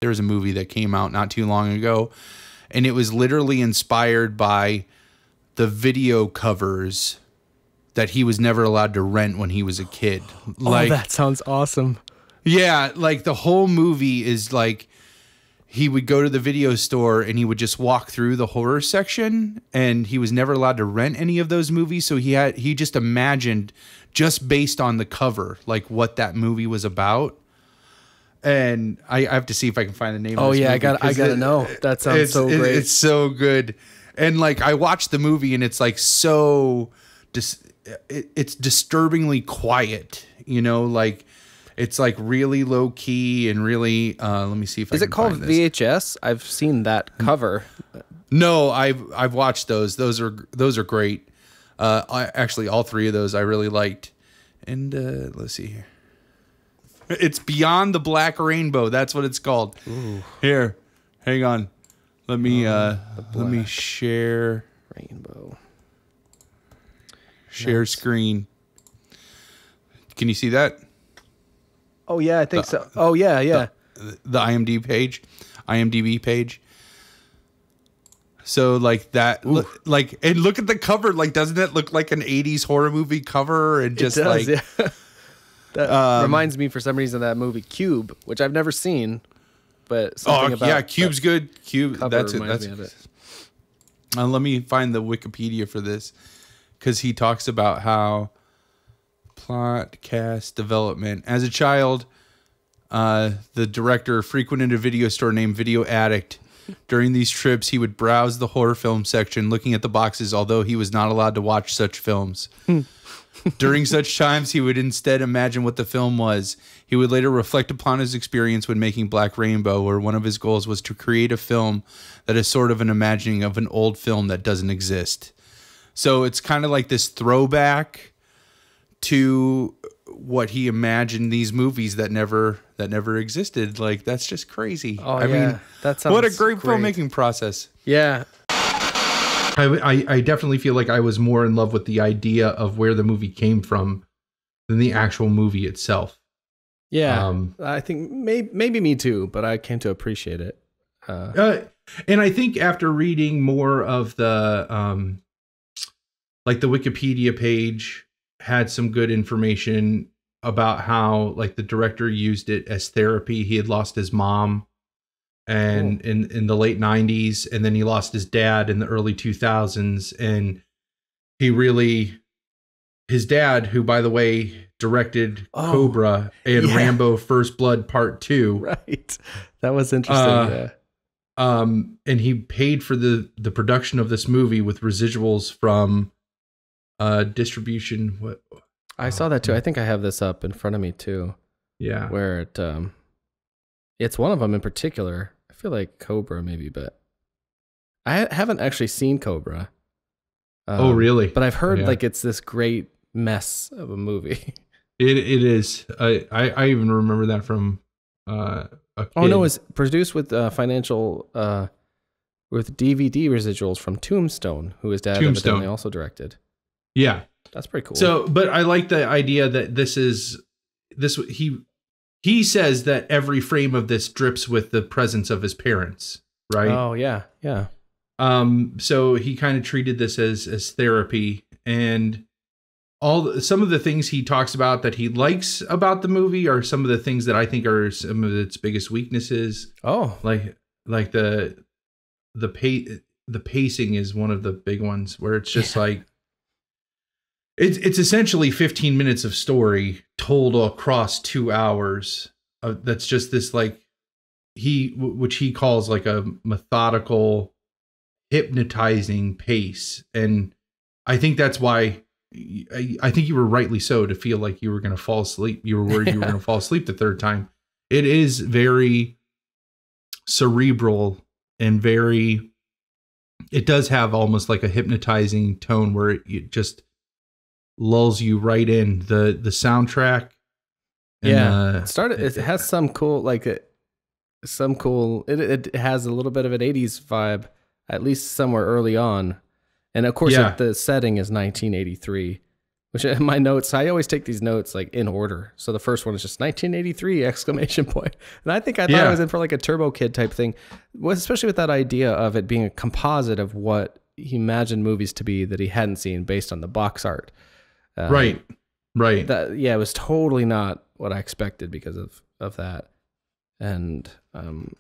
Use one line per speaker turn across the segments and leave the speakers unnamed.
There was a movie that came out not too long ago, and it was literally inspired by the video covers that he was never allowed to rent when he was a kid.
Like, oh, that sounds awesome.
Yeah, like the whole movie is like he would go to the video store and he would just walk through the horror section, and he was never allowed to rent any of those movies. So he just imagined, just based on the cover, like what that movie was about. And I have to see if I can find the name of this movie.
I gotta know. That sounds so great.
It's so good. And like I watched the movie and it's like it's disturbingly quiet, you know, like it's like really low key and really let me see if I can find this.
Is it called VHS? I've seen that cover.
No, I've watched those. Those are great. Actually all three of those I really liked. And let's see here. It's Beyond the Black Rainbow. That's what it's called. Ooh. Here. Hang on. Let me share
rainbow.
Share screen. Can you see that?
Oh yeah, I think so. Oh yeah.
The IMDb page. So like that, and look at the cover. Like, doesn't that look like an 80s horror movie cover? And just
yeah. That reminds me for some reason of that movie Cube, which I've never seen. But
Cube's good. Cube, that's it. That's
me of it.
Let me find the Wikipedia for this, because he talks about how plot, cast, development. As a child, the director frequented a video store named Video Addict. During these trips, he would browse the horror film section, looking at the boxes, although he was not allowed to watch such films. During such times, he would instead imagine what the film was. He would later reflect upon his experience when making Black Rainbow, where one of his goals was to create a film that is sort of an imagining of an old film that doesn't exist. So it's kind of like this throwback to what he imagined these movies that never existed. Like, that's just crazy.
I mean, that sounds
what a great filmmaking process.
Yeah.
I definitely feel like I was more in love with the idea of where the movie came from than the actual movie itself.
Yeah, I think maybe me too, but I came to appreciate it.
And I think after reading more of the like the Wikipedia page had some good information about how like the director used it as therapy. He had lost his mom and in the late 90s, and then he lost his dad in the early 2000s, and his dad, who by the way directed Cobra and Rambo First Blood Part 2.
Right. That was interesting.
And he paid for the production of this movie with residuals from distribution. What
I saw that too. I think I have this up in front of me too.
Yeah.
Where it's one of them in particular. I feel like Cobra maybe, but I haven't actually seen Cobra.
Oh, really?
But I've heard like it's this great mess of a movie.
It is. I even remember that from a kid.
Oh no, it's produced with financial with DVD residuals from Tombstone, who his dad evidently also directed.
Yeah,
that's pretty cool.
So, but I like the idea that he says that every frame of this drips with the presence of his parents, right?
Oh yeah, yeah.
So he kind of treated this as therapy, and some of the things he talks about that he likes about the movie are some of the things that I think are some of its biggest weaknesses.
Oh,
like the pacing is one of the big ones, where it's just like it's essentially 15 minutes of story told across 2 hours. That's just this like which he calls like a methodical, hypnotizing pace, and I think that's why. I think you were rightly so to feel like you were going to fall asleep. You were worried you were going to fall asleep the third time. It is very cerebral and it does have almost like a hypnotizing tone where it just lulls you right in. The soundtrack. And,
it has some cool, it has a little bit of an 80s vibe, at least somewhere early on. And of course, the setting is 1983. Which in my notes, I always take these notes like in order. So the first one is just 1983 exclamation point. And I think I thought I was in for like a Turbo Kid type thing, especially with that idea of it being a composite of what he imagined movies to be that he hadn't seen based on the box art.
Right.
That, yeah, it was totally not what I expected because of that. And I'm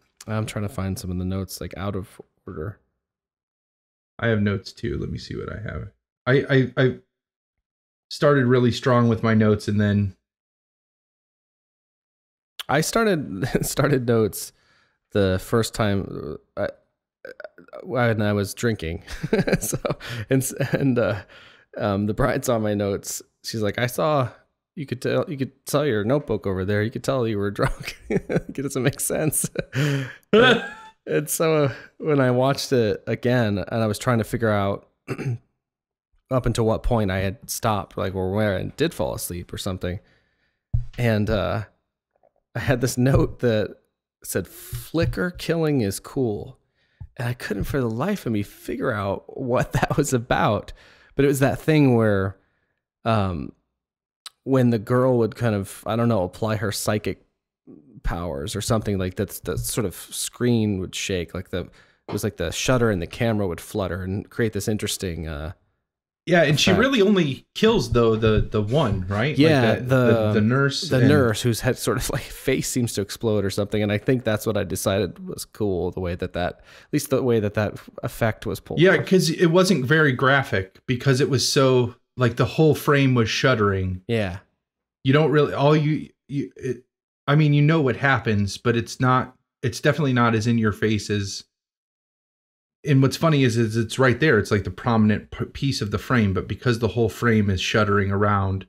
trying to find some of the notes like out of order.
I have notes too. Let me see what I have. I started really strong with my notes, and then
I started notes the first time when I was drinking. So the bride saw my notes. She's like, I saw you could tell your notebook over there. You could tell you were drunk. It doesn't make sense. And so when I watched it again, and I was trying to figure out up until what point I had stopped, like, or where I did fall asleep or something. And I had this note that said, flicker killing is cool. And I couldn't for the life of me figure out what that was about. But it was that thing where when the girl would kind of, I don't know, apply her psychic powers or something, like that, the sort of screen would shake, like it was like the shutter and the camera would flutter and create this interesting
yeah, and she really only kills though the one, right?
Yeah,
like the nurse.
The nurse whose head sort of like face seems to explode or something. And I think that's what I decided was cool, the way that at least the way that effect was pulled.
Yeah, because it wasn't very graphic because it was so like the whole frame was shuddering.
Yeah.
You don't really I mean, you know what happens, but it's definitely not as in your face as. And what's funny is it's right there. It's like the prominent piece of the frame, but because the whole frame is shuddering around,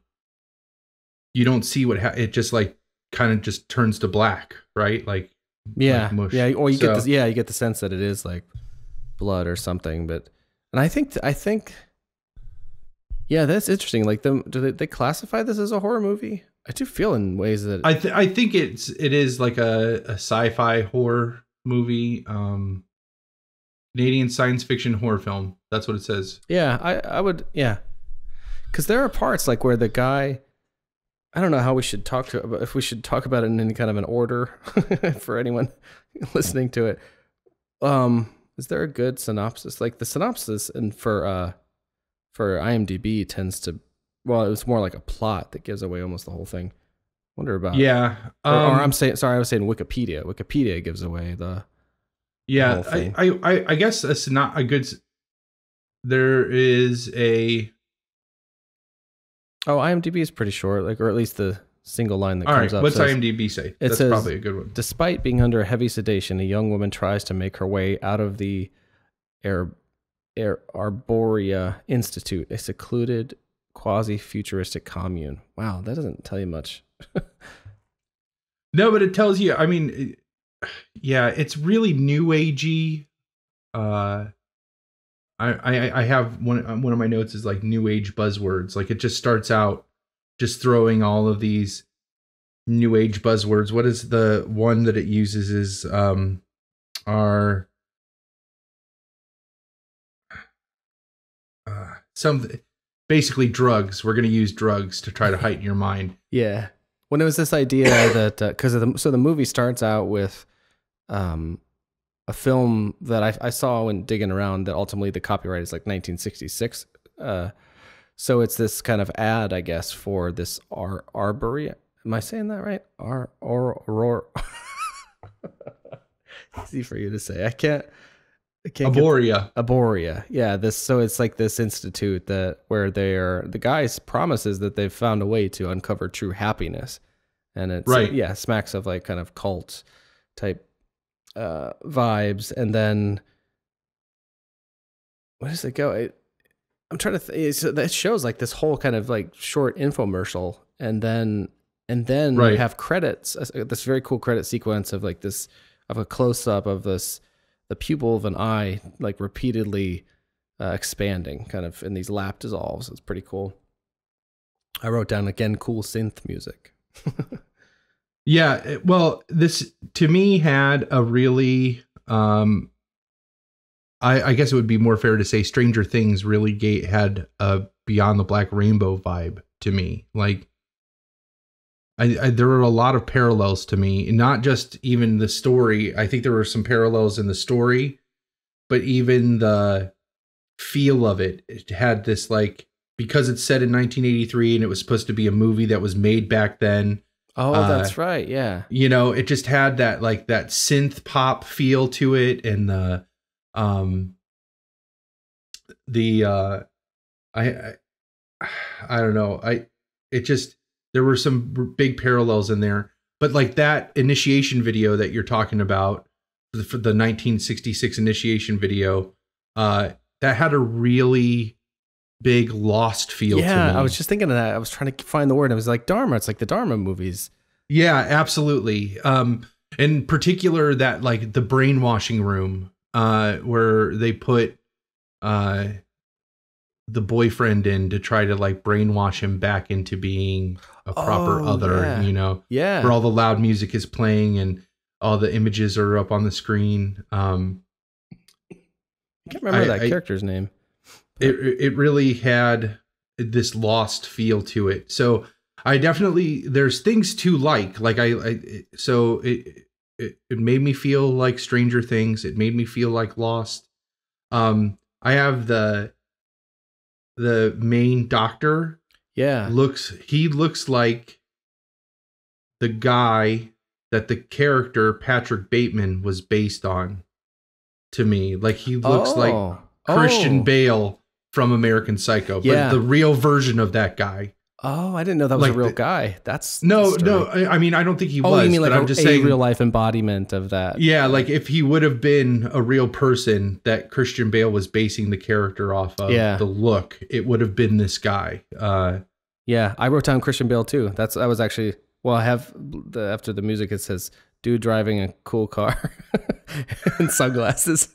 you don't see what it just like kind of just turns to black, right? Like
like
mush.
Yeah, or you get the sense that it is like blood or something. But and I think yeah, that's interesting. Like do they classify this as a horror movie? I do feel in ways that
I think it is like a sci-fi horror movie. Canadian science fiction horror film. That's what it says.
Yeah, I would, yeah. Because there are parts like where the guy, I don't know how we should if we should talk about it in any kind of an order for anyone listening to it. Is there a good synopsis? Like the synopsis and for IMDb tends to, well, it was more like a plot that gives away almost the whole thing. Wonder about.
Yeah.
Or I was saying Wikipedia. Wikipedia gives away the.
Yeah, I guess it's not a good. There is a.
Oh, IMDb is pretty short, like, or at least the single line that
All
comes
right,
up.
what's
says,
IMDb say?
That's
probably a good one.
Despite being under heavy sedation, a young woman tries to make her way out of the Arborea Institute, a secluded quasi-futuristic commune. Wow, that doesn't tell you much.
No, but it tells you. I mean. Yeah, it's really new agey. I have one of my notes is like new age buzzwords. Like it just starts out just throwing all of these new age buzzwords. What is the one that it uses is our some basically drugs. We're going to use drugs to try to heighten your mind.
Yeah. When it was this idea that because so the movie starts out with a film that I saw when digging around that ultimately the copyright is like 1966. So it's this kind of ad, I guess, for this Arborea. Am I saying that right? Easy for you to say. I can't. Arborea. Yeah. So it's like this institute where the guy promises that they've found a way to uncover true happiness, and it's
right.
Yeah, smacks of like kind of cult type vibes. And then where does it go? I'm trying to so that shows like this whole kind of like short infomercial, and then
right.
you have credits, this very cool credit sequence of like this of a close up of the pupil of an eye like repeatedly expanding kind of in these lap dissolves. It's pretty cool. I wrote down again cool synth music.
Yeah, well, this to me had a really I guess it would be more fair to say Stranger Things really had a Beyond the Black Rainbow vibe to me. Like, there were a lot of parallels to me, not just even the story. I think there were some parallels in the story, but even the feel of it. It had this, like, because it's set in 1983 and it was supposed to be a movie that was made back then.
Oh, that's right. Yeah.
You know, it just had that, like, that synth pop feel to it, and I don't know. There were some big parallels in there, but like that initiation video that you're talking about, for the 1966 initiation video, that had a really big Lost feel to me.
Yeah, I was just thinking of that. I was trying to find the word. I was like, Dharma. It's like the Dharma movies. Yeah,
absolutely. In particular, that, like, the brainwashing room, where they put the boyfriend in to try to, like, brainwash him back into being a proper other, you know, where all the loud music is playing and all the images are up on the screen.
I can't remember that character's name.
It really had this Lost feel to it. So I definitely, there's things to like so it made me feel like Stranger Things. It made me feel like Lost. I have the main doctor.
Yeah.
He looks like the guy that the character Patrick Bateman was based on, to me. Like, he looks like Christian Bale from American Psycho, but the real version of that guy.
Oh, I didn't know that was, like, a real guy. That's
no. I mean, I don't think he was.
You mean like
I'm just saying,
real life embodiment of that?
Yeah, like if he would have been a real person that Christian Bale was basing the character off of, the look, it would have been this guy.
Yeah, I wrote down Christian Bale too. That was actually, well, I have after the music, it says dude driving a cool car and sunglasses.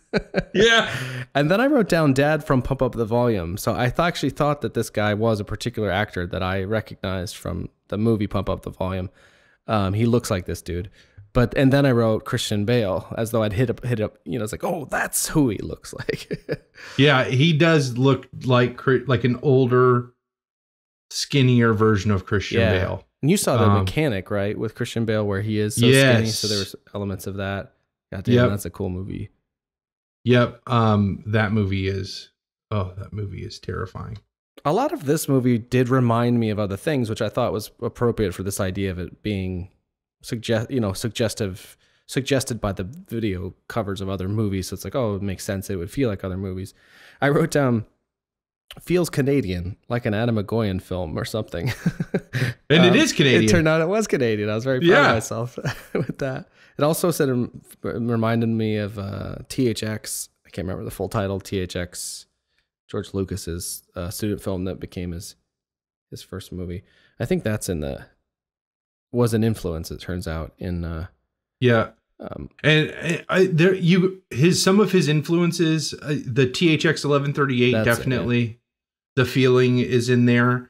Yeah.
And then I wrote down dad from Pump Up the Volume. So I actually thought that this guy was a particular actor that I recognized from the movie Pump Up the Volume. He looks like this dude. And then I wrote Christian Bale as though I'd hit up, you know, it's like, oh, that's who he looks like.
Yeah, he does look like an older, skinnier version of Christian Bale.
And you saw the Mechanic, right, with Christian Bale, where he is so skinny. So there was elements of that. God damn, that's a cool movie.
Yep. That movie is terrifying.
A lot of this movie did remind me of other things, which I thought was appropriate for this idea of it being suggested by the video covers of other movies. So it's like, oh, it makes sense. It would feel like other movies. I wrote down, feels Canadian, like an Adam McGoyan film or something.
And it is Canadian.
It turned out it was Canadian. I was very proud of myself with that. It also said, it reminded me of THX. I can't remember the full title. THX, George Lucas's student film that became his first movie. I think that's was an influence, it turns out, in some of his influences, the THX 1138, definitely the feeling is in there.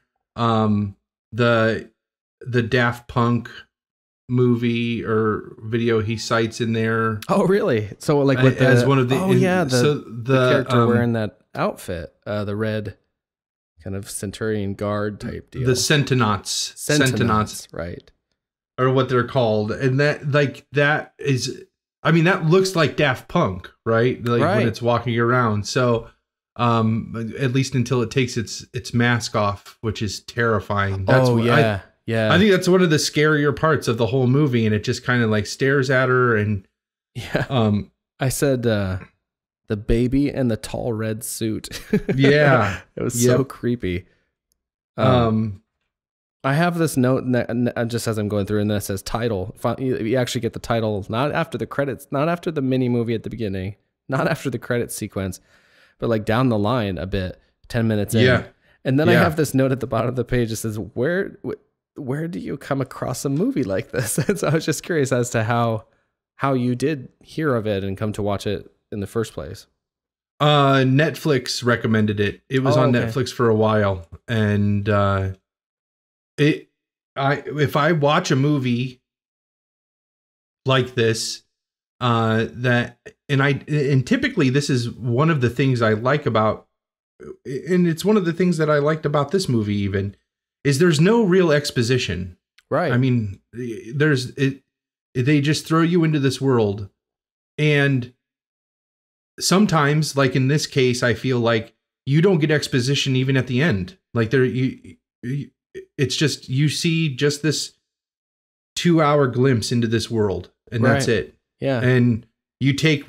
The Daft Punk movie or video he cites in there. Oh, really? So like with
as one of the
the character wearing that outfit, the red kind of Centurion guard type deal.
The Centenauts,
right?
Or what they're called, and that looks like Daft Punk, right? Like when it's walking around. So, at least until it takes its mask off, which is terrifying. I think that's one of the scarier parts of the whole movie, and it just kind of like stares at her and
I said the baby and the tall red suit.
Yeah,
it was so creepy. I have this note just as I'm going through, and that says title. You actually get the title not after the credits, not after the mini movie at the beginning, not after the credits sequence, but like down the line a bit, 10 minutes in. Yeah. And then I have this note at the bottom of the page that says, where do you come across a movie like this? And so I was just curious as to how you did hear of it and come to watch it in the first place.
Netflix recommended it. It was on Netflix for a while, and if I watch a movie like this, that and typically this is one of the things I like about, and it's one of the things that I liked about this movie even, is there's no real exposition.
Right.
I mean, they just throw you into this world, and sometimes, like in this case, I feel like you don't get exposition even at the end. Like it's just, you see just this 2-hour glimpse into this world, and that's it.
Yeah.
And you take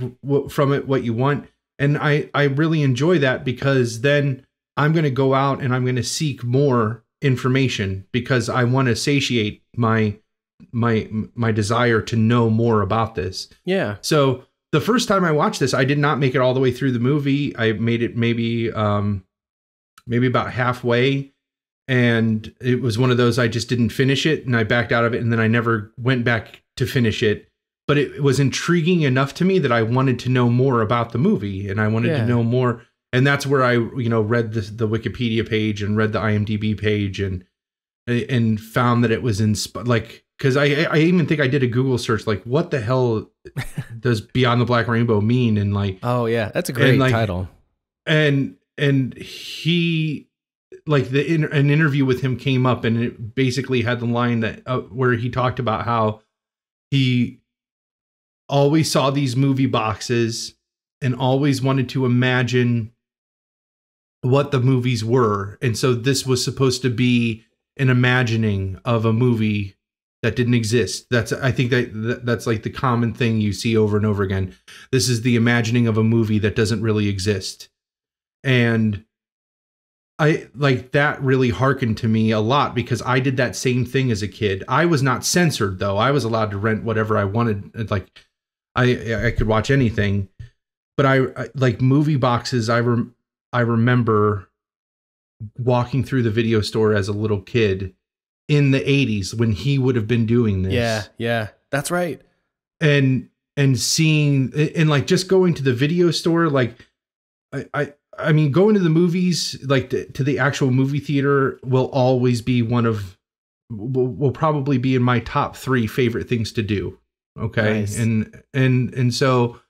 from it what you want. And I really enjoy that, because then I'm going to go out and I'm going to seek more information, because I want to satiate my desire to know more about this.
Yeah.
So the first time I watched this, I did not make it all the way through the movie. I made it maybe about halfway. And it was one of those, I just didn't finish it, and I backed out of it, and then I never went back to finish it. But it was intriguing enough to me that I wanted to know more about the movie, and I wanted to know more. And that's where I, read the Wikipedia page and read the IMDb page, and found that it was because I even think I did a Google search, like, what the hell does Beyond the Black Rainbow mean? And like,
oh yeah, that's a great title.
And he, like, an interview with him came up, and it basically had the line that where he talked about how he always saw these movie boxes and always wanted to imagine what the movies were. And so this was supposed to be an imagining of a movie that didn't exist. I think that's like the common thing you see over and over again. This is the imagining of a movie that doesn't really exist. And I like that really harkened to me a lot, because I did that same thing as a kid. I was not censored though. I was allowed to rent whatever I wanted. Like I could watch anything, but I like movie boxes. I remember walking through the video store as a little kid in the 80s when he would have been doing this.
Yeah, that's right.
And seeing, and like just going to the video store, like I mean, going to the movies, like to the actual movie theater, will always be will probably be in my top 3 favorite things to do. Okay.
Nice.
And so,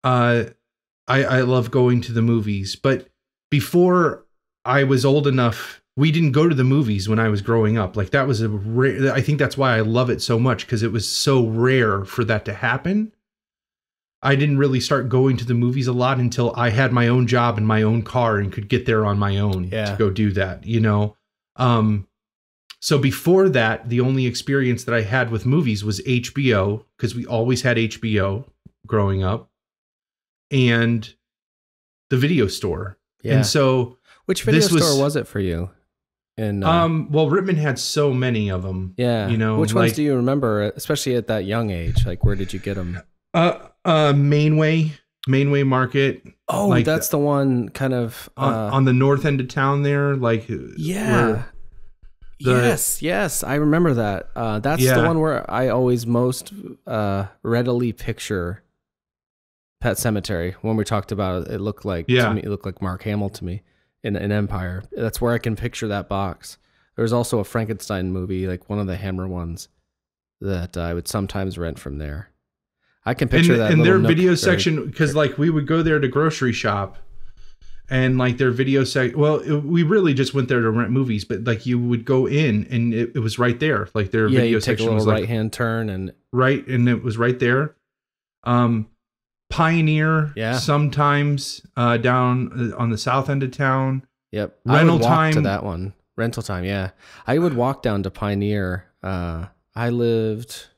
I love going to the movies, but before I was old enough, we didn't go to the movies when I was growing up. Like that was I think that's why I love it so much, because it was so rare for that to happen. I didn't really start going to the movies a lot until I had my own job and my own car and could get there on my own to go do that, So before that, the only experience that I had with movies was HBO, because we always had HBO growing up, and the video store.
Yeah.
And so
which video store was it for you? And
well, Rittman had so many of them.
Yeah. Which ones do you remember, especially at that young age? Like, where did you get them?
Mainway Market.
Oh, like that's the one kind of
on the north end of town there. Like,
yeah. Yes, I remember that. That's the one where I always most readily picture Pet Sematary. When we talked about it, it looked like to me, it looked like Mark Hamill to me in Empire. That's where I can picture that box. There's also a Frankenstein movie, like one of the Hammer ones, that I would sometimes rent from there. I can picture that.
And their video section, because like we would go there to grocery shop, and like their video section. Well, we really just went there to rent movies, but like you would go in and it was right there. Like their video section was like
right-hand turn and
it was right there. Pioneer, sometimes down on the south end of town.
Yep,
Rental time
to that one. Rental time, yeah. I would walk down to Pioneer. I lived.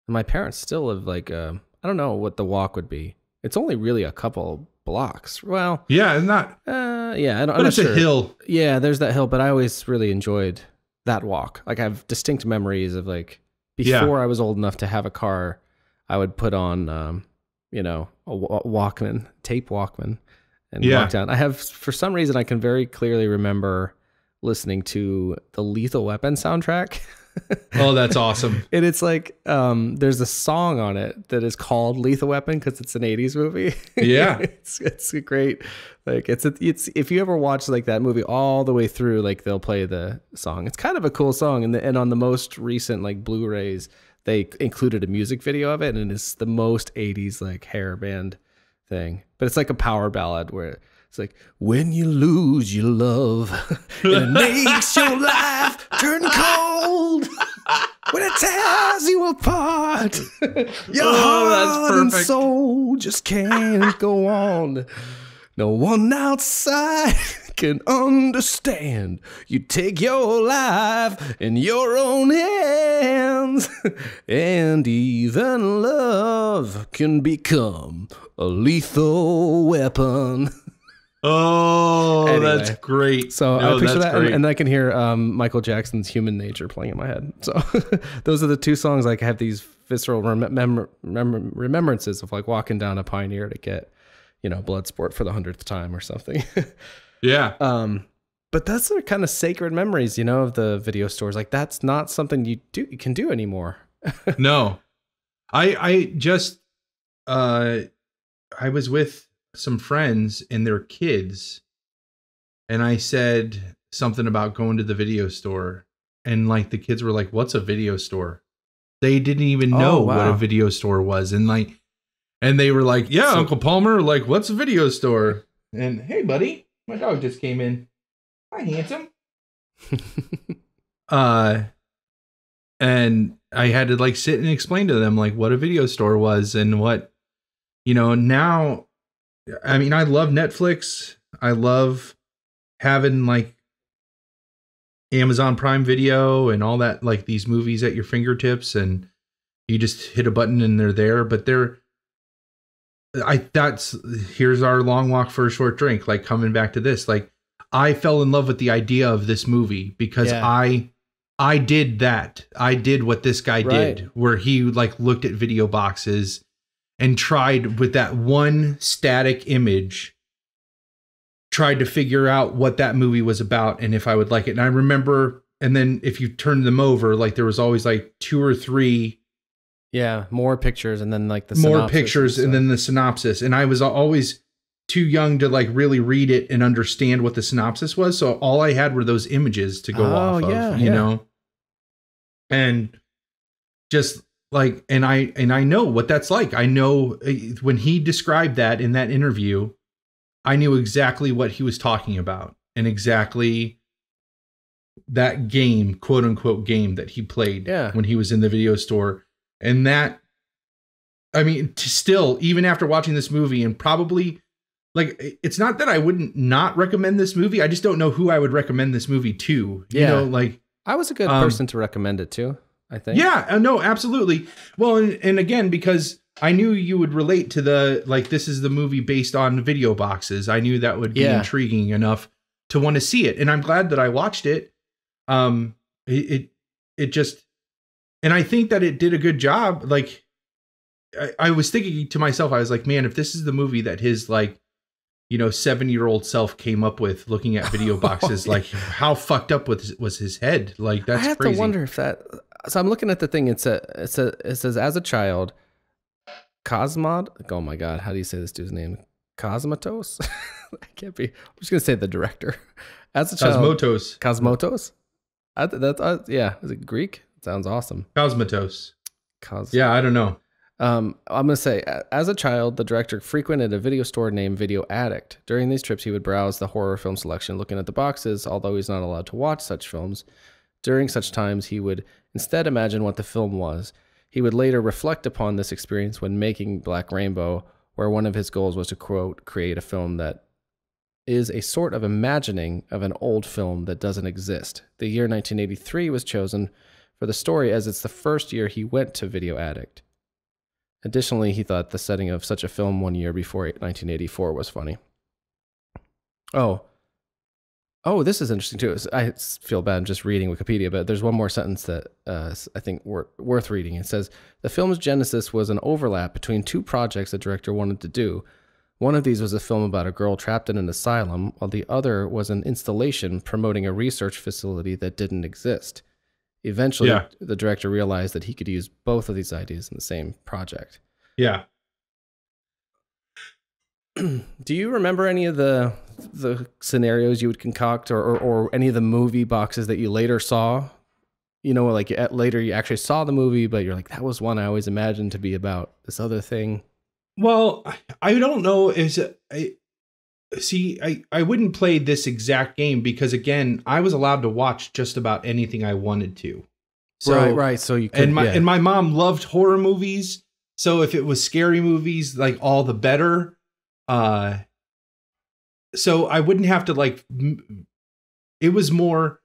My parents still live like I don't know what the walk would be. It's only really a couple blocks. Well,
yeah, not.
But
it's a hill.
Yeah, there's that hill. But I always really enjoyed that walk. Like I have distinct memories of like before I was old enough to have a car, I would put on a Walkman, tape Walkman, and walk down. I have, for some reason, I can very clearly remember listening to the Lethal Weapon soundtrack.
Oh, that's awesome.
And it's like, there's a song on it that is called Lethal Weapon because it's an 80s movie.
Yeah.
it's a great, like, it's if you ever watch like that movie all the way through, like they'll play the song. It's kind of a cool song. And on the most recent like Blu-rays, they included a music video of it, and it's the most 80s like hair band thing. But it's like a power ballad where it's like, when you lose your love, and it makes your life turn cold. When it tears you apart, your heart and soul just can't go on. No one outside can understand. You take your life in your own hands, and even love can become a lethal weapon.
Oh, anyway, that's great.
So I picture that, and I can hear Michael Jackson's Human Nature playing in my head. So those are the two songs I have these visceral remembrances of, like walking down a Pioneer to get, you know, Bloodsport for the 100th time or something.
Yeah.
But that's the kind of sacred memories, you know, of the video stores. Like that's not something you can do anymore.
No, I just I was with some friends and their kids, and I said something about going to the video store, and like the kids were like, "What's a video store?" They didn't even know what a video store was, and they were like, "Yeah, so, Uncle Palmer, like, what's a video store?" And hey, buddy, my dog just came in. Hi, handsome. And I had to like sit and explain to them like what a video store was and what, you know, now. I mean, I love Netflix. I love having like Amazon Prime Video and all that, like these movies at your fingertips, and you just hit a button and they're there. But here's our long walk for a short drink. Like coming back to this, like I fell in love with the idea of this movie because I did that. I did what this guy did, where he like looked at video boxes and tried with that one static image, tried to figure out what that movie was about and if I would like it. And I remember, and then if you turned them over, like there was always like 2 or 3.
Yeah, more pictures and then like the
more pictures and then the synopsis. And I was always too young to like really read it and understand what the synopsis was. So all I had were those images to go off of, you know, and just like, and I know what that's like. I know when he described that in that interview, I knew exactly what he was talking about and exactly that game, quote unquote game that he played when he was in the video store. And that, I mean, still, even after watching this movie and probably like, it's not that I wouldn't not recommend this movie. I just don't know who I would recommend this movie to, you know, like
I was a good person to recommend it to. I think.
Yeah, no, absolutely. Well, and again, because I knew you would relate to the, like, this is the movie based on video boxes. I knew that would be intriguing enough to want to see it. And I'm glad that I watched it. It just, and I think that it did a good job. Like, I was thinking to myself, I was like, man, if this is the movie that his, like, you know, 7-year-old self came up with looking at video boxes, like how fucked up was his head? Like, that's crazy. I have
to wonder if that, so I'm looking at the thing. It says, as a child, oh my God, how do you say this dude's name? Cosmatos? I can't be. I'm just going to say the director. As a child. Cosmatos? Yeah. Is it Greek? It sounds awesome.
Cosmatos. Yeah, I don't know.
I'm going to say, as a child, the director frequented a video store named Video Addict. During these trips, he would browse the horror film selection, looking at the boxes, although he's not allowed to watch such films. During such times, he would instead imagine what the film was. He would later reflect upon this experience when making Black Rainbow, where one of his goals was to, quote, create a film that is a sort of imagining of an old film that doesn't exist. The year 1983 was chosen for the story as it's the first year he went to Video Addict. Additionally, he thought the setting of such a film 1 year before 1984 was funny. Oh, this is interesting too. I feel bad just reading Wikipedia, but there's one more sentence that I think worth reading. It says, the film's genesis was an overlap between two projects the director wanted to do. One of these was a film about a girl trapped in an asylum, while the other was an installation promoting a research facility that didn't exist. Eventually, the director realized that he could use both of these ideas in the same project.
Yeah.
Do you remember any of the scenarios you would concoct or any of the movie boxes that you later saw, you know, like later you actually saw the movie, but you're like, that was one I always imagined to be about this other thing?
Well, I don't know. I wouldn't play this exact game because, again, I was allowed to watch just about anything I wanted to. So,
right. So you could,
and my mom loved horror movies. So if it was scary movies, like, all the better. So I wouldn't have to, like, it was more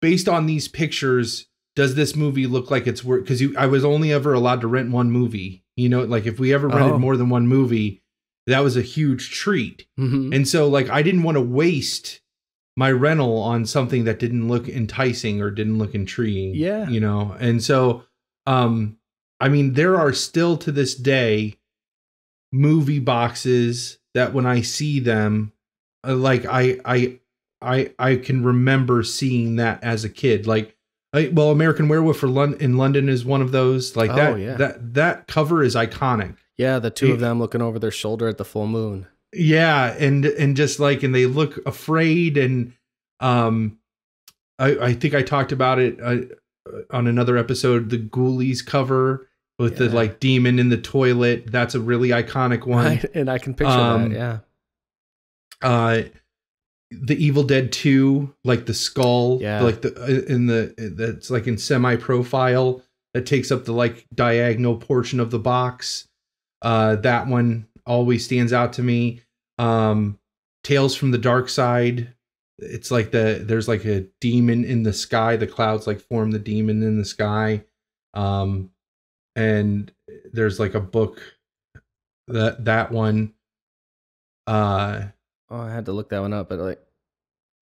based on these pictures. Does this movie look like it's worth? Because I was only ever allowed to rent one movie. You know, like, if we ever rented more than one movie, that was a huge treat.
Mm-hmm.
And so, like, I didn't want to waste my rental on something that didn't look enticing or didn't look intriguing.
Yeah.
You know, and so, I mean, there are still to this day movie boxes that when I see them, like, I can remember seeing that as a kid. Like, American Werewolf in London is one of those. Like, that cover is iconic.
Yeah, the two of them looking over their shoulder at the full moon.
Yeah, and just like, and they look afraid, and I think I talked about it on another episode, the Ghoulies cover with the, like, demon in the toilet. That's a really iconic one.
Right, and I can picture that,
yeah. The Evil Dead 2, like the skull, like that's like in semi-profile that takes up the, like, diagonal portion of the box. That one always stands out to me. Tales from the Dark Side. It's like there's like a demon in the sky. The clouds, like, form the demon in the sky. And there's, like, a book that one.
I had to look that one up, but, like,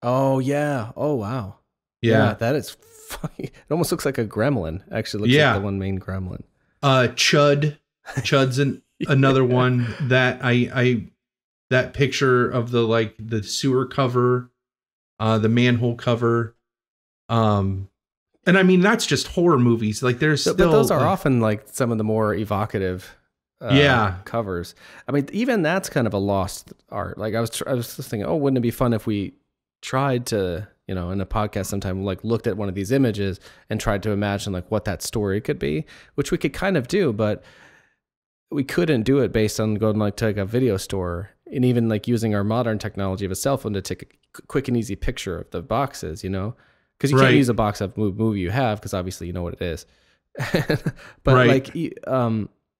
oh yeah, oh wow,
yeah,
that is funny. It almost looks like a gremlin. Actually, looks like the one main gremlin.
Chud's another one that I that picture of the, like, the sewer cover, the manhole cover, and I mean, that's just horror movies. Like, there's still,
but those are often, like, some of the more evocative covers. I mean, even that's kind of a lost art. Like, I was just thinking, oh, wouldn't it be fun if we tried to, you know, in a podcast sometime, like, looked at one of these images and tried to imagine, like, what that story could be, which we could kind of do, but we couldn't do it based on going, like, to, like, a video store and even, like, using our modern technology of a cell phone to take a quick and easy picture of the boxes, you know, because you can't use a box of movie you have, because obviously you know what it is. But like,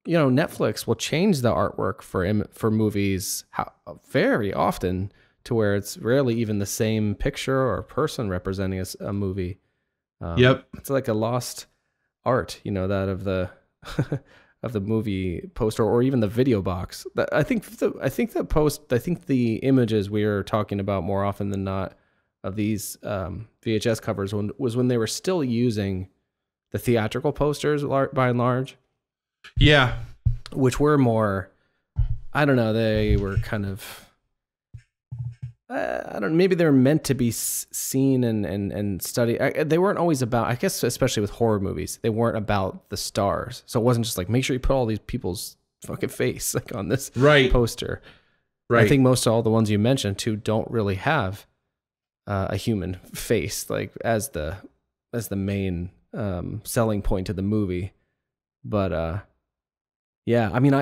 you know, Netflix will change the artwork for movies very often to where it's rarely even the same picture or person representing a movie. It's like a lost art, you know, that of the of the movie poster or even the video box. I think the images we are talking about more often than not of these VHS covers was when they were still using the theatrical posters by and large.
Yeah.
Which were more, I don't know, they were kind of, I don't know, maybe they're meant to be seen and studied. They weren't always about, I guess, especially with horror movies, they weren't about the stars. So it wasn't just like, make sure you put all these people's fucking face, like, on this poster. Right. I think most of all the ones you mentioned too don't really have a human face, like, as the main selling point of the movie. But yeah, I mean,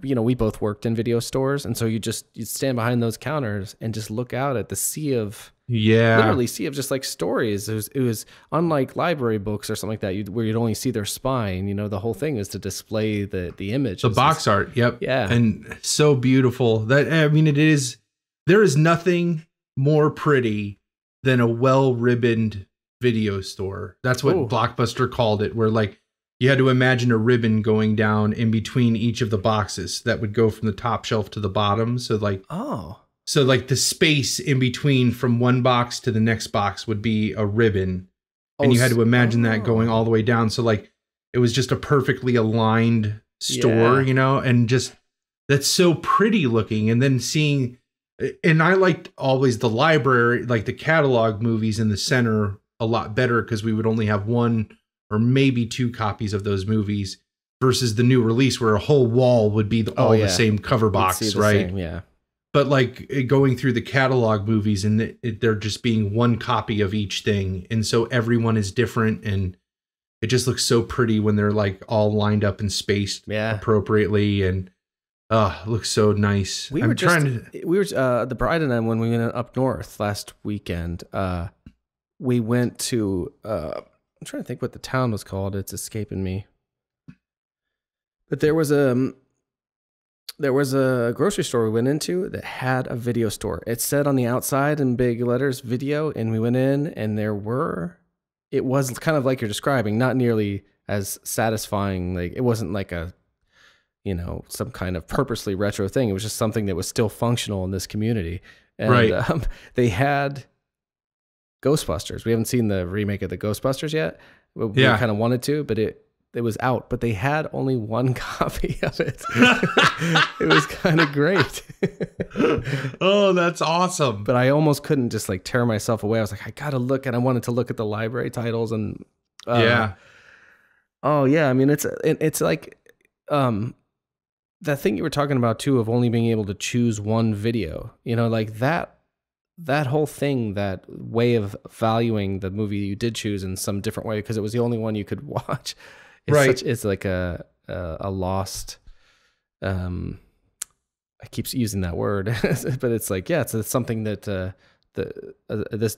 you know, we both worked in video stores, and so you stand behind those counters and just look out at the literally sea of just, like, stories. It was unlike library books or something like that, where you'd only see their spine. You know, the whole thing is to display the image,
the box art. Yep.
Yeah,
and so beautiful that, I mean, there is nothing more pretty than a well-ribboned video store. That's what Blockbuster called it, where, like, you had to imagine a ribbon going down in between each of the boxes that would go from the top shelf to the bottom. So, like, the space in between from one box to the next box would be a ribbon. And you had to imagine that going all the way down. So, like, it was just a perfectly aligned store, you know, and just, that's so pretty looking. And then seeing, and I liked always the library, like the catalog movies in the center a lot better, because we would only have one or maybe two copies of those movies versus the new release where a whole wall would be the same cover box, right?
Same,
But, like, going through the catalog movies and they're just being one copy of each thing. And so everyone is different. And it just looks so pretty when they're like all lined up and spaced appropriately, and it looks so nice.
We were the bride and I, when we went up north last weekend, we went to I'm trying to think what the town was called. It's escaping me. But there was a grocery store we went into that had a video store. It said on the outside in big letters, video, and we went in, and it was kind of like you're describing, not nearly as satisfying. Like, it wasn't like a, some kind of purposely retro thing. It was just something that was still functional in this community. And they had Ghostbusters. We haven't seen the remake of the Ghostbusters yet. We kind of wanted to, but it was out, but they had only one copy of it. It was kind of great.
Oh, that's awesome.
But I almost couldn't just like tear myself away. I was like, I got to look, and I wanted to look at the library titles, and oh yeah. I mean, it's like, that thing you were talking about too, of only being able to choose one video, like that whole thing, that way of valuing the movie you did choose in some different way, because it was the only one you could watch. It's like a lost, I keep using that word, but it's like, it's something that this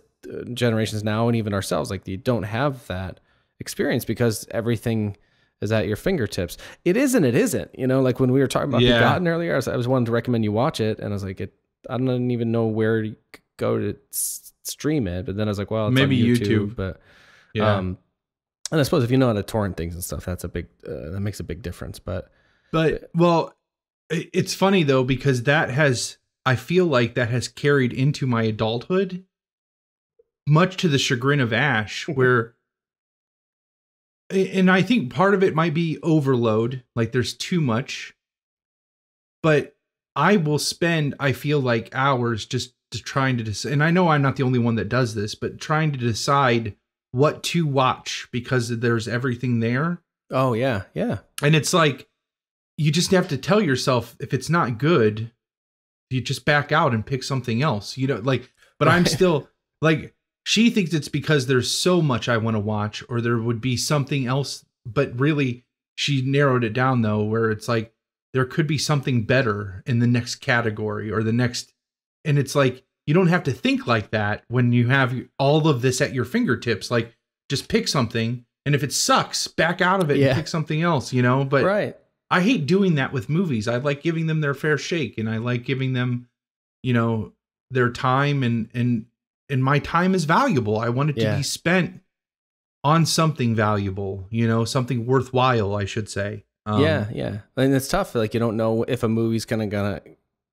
generations now, and even ourselves, like, you don't have that experience because everything is at your fingertips. It is and it isn't, like when we were talking about Begotten earlier, I was wanting to recommend you watch it, and I was like, I don't even know where to go to stream it, but then I was like, well, it's
maybe
on YouTube, but and I suppose if you know how to torrent things and stuff, that's a big that makes a big difference. But
well, it's funny though, because I feel like that has carried into my adulthood, much to the chagrin of Ash, where, and I think part of it might be overload, like there's too much, but I will spend, I feel like, hours just trying to decide, and I know I'm not the only one that does this, but trying to decide what to watch because there's everything there.
Oh yeah.
And it's like, you just have to tell yourself, if it's not good, you just back out and pick something else, but I'm still like, she thinks it's because there's so much I want to watch, or there would be something else, but really she narrowed it down though, where it's like, there could be something better in the next category or the next. And it's like, you don't have to think like that when you have all of this at your fingertips. Like, just pick something, and if it sucks, back out of it and pick something else, but I hate doing that with movies. I like giving them their fair shake, and I like giving them, their time, and my time is valuable. I want it to be spent on something valuable, something worthwhile, I should say.
And it's tough. Like, you don't know if a movie's gonna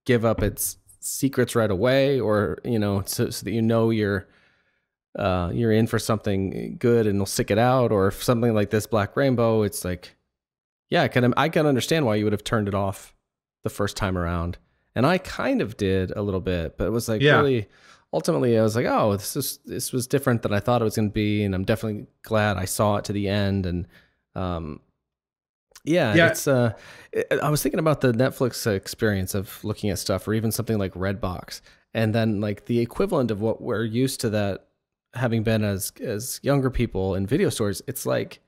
give up its secrets right away, or so that you're in for something good and they'll stick it out. Or if something like this Black Rainbow, it's like, I can understand why you would have turned it off the first time around, and I kind of did a little bit, but it was like really, ultimately I was like, oh, this was different than I thought it was going to be, and I'm definitely glad I saw it to the end. And it's I was thinking about the Netflix experience of looking at stuff, or even something like Redbox, and then like the equivalent of what we're used to, that having been as younger people in video stores. It's like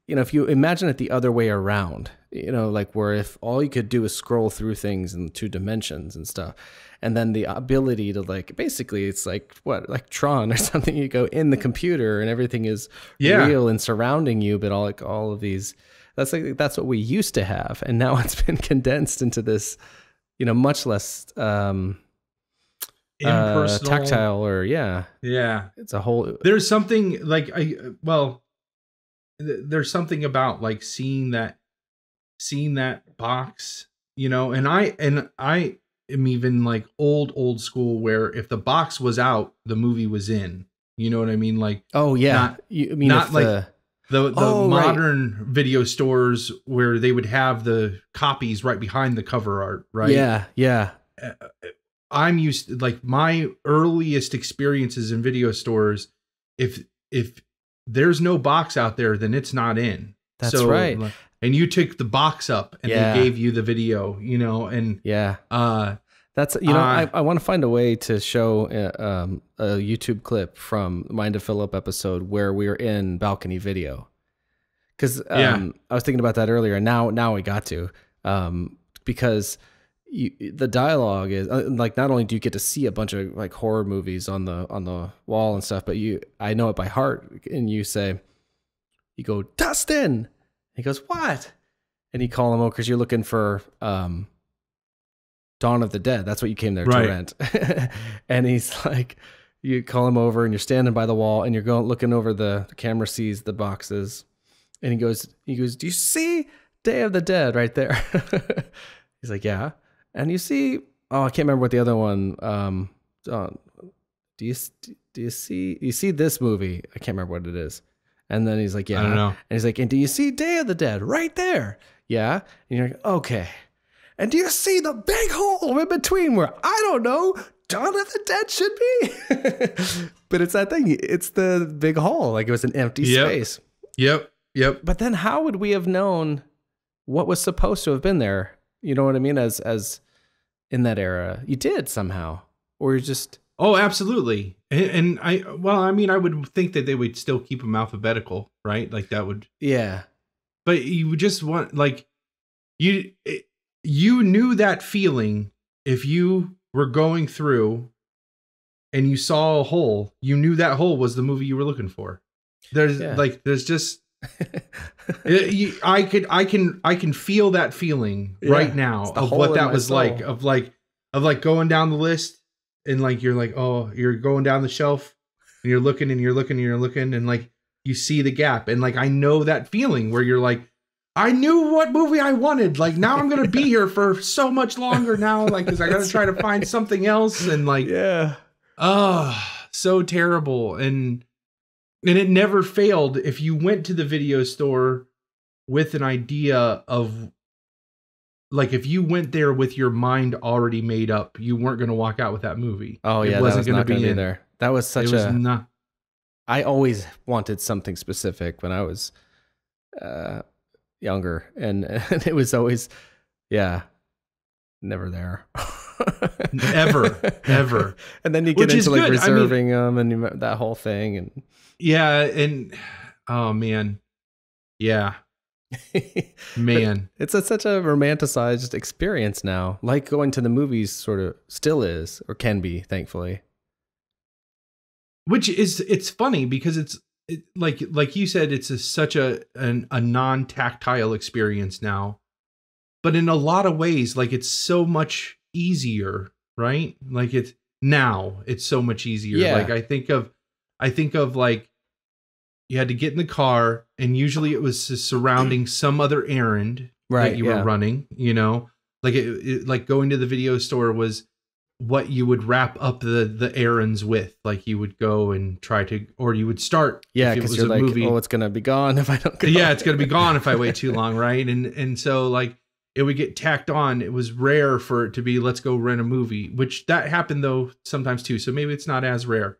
if you imagine it the other way around, like where if all you could do is scroll through things in 2 dimensions and stuff, and then the ability to, like, basically it's like Tron or something, you go in the computer and everything is real and surrounding you, but all of these, that's what we used to have, and now it's been condensed into this, much less impersonal, tactile, or it's a whole.
There's something like there's something about like seeing that box, and I am even like old school, where if the box was out, the movie was in. You know what I mean? Like,
you mean not like
the modern video stores where they would have the copies right behind the cover art, right?
Yeah.
I'm used to, like, my earliest experiences in video stores, if there's no box out there, then it's not in.
That's right.
And you took the box up and they gave you the video, and
That's, I want to find a way to show a YouTube clip from Mind of Philip episode where we were in balcony video. Because I was thinking about that earlier, and now we got to, because the dialogue is like, not only do you get to see a bunch of like horror movies on the wall and stuff, but I know it by heart. And you go, Dustin. He goes, what? And you call him over because you're looking for Dawn of the Dead. That's what you came there to rent. And he's like, you call him over and you're standing by the wall and you're looking over the camera sees the boxes. And he goes, do you see Day of the Dead right there? He's like, yeah. And you see, I can't remember what the other one. Do you see this movie? I can't remember what it is. And then he's like, yeah.
I don't know.
And he's like, and do you see Day of the Dead right there? Yeah. And you're like, okay. And do you see the big hole in between where, I don't know, Dawn of the Dead should be? But it's that thing. It's the big hole. Like it was an empty space.
Yep.
But then how would we have known what was supposed to have been there? You know what I mean? As in that era, you did somehow, or you're just.
Oh, absolutely. And I would think that they would still keep them alphabetical, right? Like that would.
Yeah.
But you would just want, like, you knew that feeling if you were going through and you saw a hole, you knew that hole was the movie you were looking for. There's just. I can feel that feeling right now of what that was like, of going down the list and like you're like, oh, you're going down the shelf and you're looking and you're looking and you're looking and like you see the gap, and like I know that feeling where you're like, I knew what movie I wanted, like now I'm gonna be here for so much longer now, like because I gotta try to find something else, and like so terrible. And it never failed. If you went to the video store with an idea of, like, if you went there with your mind already made up, you weren't going to walk out with that movie.
Oh, yeah,
it wasn't
going to
be
there. That was such I always wanted something specific when I was younger, and it was always, never there. ever. And then you get into like reserving them and that whole thing, and.
Yeah, and oh man, yeah, man,
it's such a romanticized experience now. Like going to the movies, sort of still is or can be, thankfully.
It's funny because it's like you said, it's such a non-tactile experience now, but in a lot of ways, like it's so much easier, right? Like it's so much easier.
Yeah.
Like I think of like, you had to get in the car and usually it was surrounding some other errand that you were running, you know, like like going to the video store was what you would wrap up the errands with. Like you would go and try to, or you would start.
Yeah. Cause you're like, movie, it's going to be gone if I don't go.
Yeah. It's going to be gone if I wait too long. Right. And so like it would get tacked on. It was rare for it to be, let's go rent a movie, which that happened though sometimes too. So maybe it's not as rare.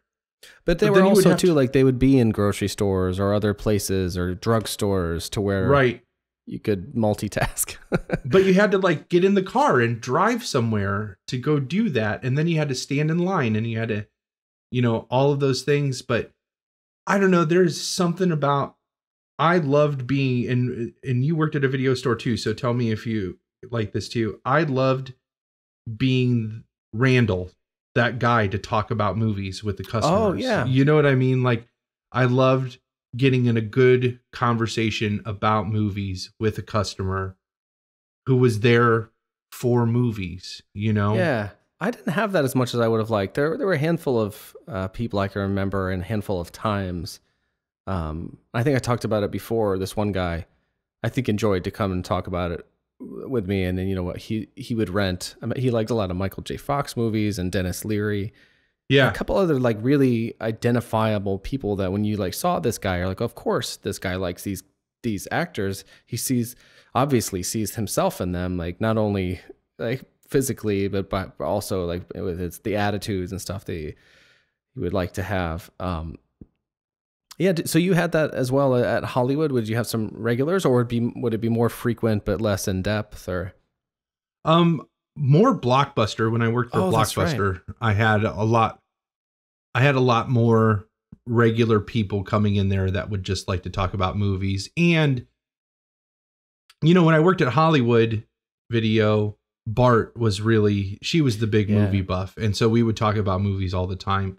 But they were also too, like they would be in grocery stores or other places or drugstores to where you could multitask.
But you had to like get in the car and drive somewhere to go do that. And then you had to stand in line and you had to, you know, all of those things. But I don't know, there's something about, I loved being, and you worked at a video store too. So tell me if you like this too. I loved being Randall, that guy to talk about movies with the customers.
Oh yeah.
You know what I mean? Like I loved getting in a good conversation about movies with a customer who was there for movies, you know?
Yeah. I didn't have that as much as I would have liked. There were a handful of people I can remember and a handful of times. I think I talked about it before. This one guy, I think, enjoyed to come and talk about it with me, and then you know what he would rent. I mean, he liked a lot of Michael J. Fox movies and Dennis Leary. Yeah, a couple other like really identifiable people that when you like saw this guy, you're like, of course, this guy likes these actors. He obviously sees himself in them, like not only like physically, but also like with the attitudes and stuff that he would like to have. Yeah, so you had that as well at Hollywood. Would you have some regulars, or would it be more frequent but less in depth? Or
more Blockbuster. When I worked for Blockbuster, right. I had a lot more regular people coming in there that would just like to talk about movies. And, you know, when I worked at Hollywood Video, Bart was she was the big movie buff. And so we would talk about movies all the time.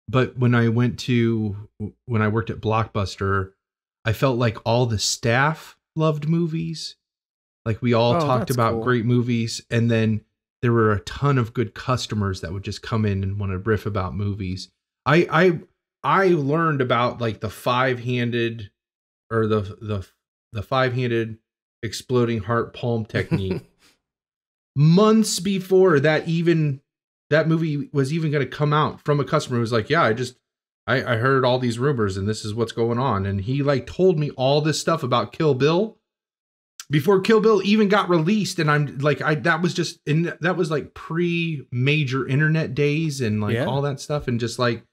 But when I worked at Blockbuster, I felt like all the staff loved movies. Like we all talked about great movies. And then there were a ton of good customers that would just come in and want to riff about movies. I learned about like the five-handed or the five-handed exploding heart palm technique months before that movie was even going to come out, from a customer who was like, yeah, I heard all these rumors and this is what's going on. And he like told me all this stuff about Kill Bill before Kill Bill even got released. And I'm like, that was like pre-major internet days and like all that stuff. And just like,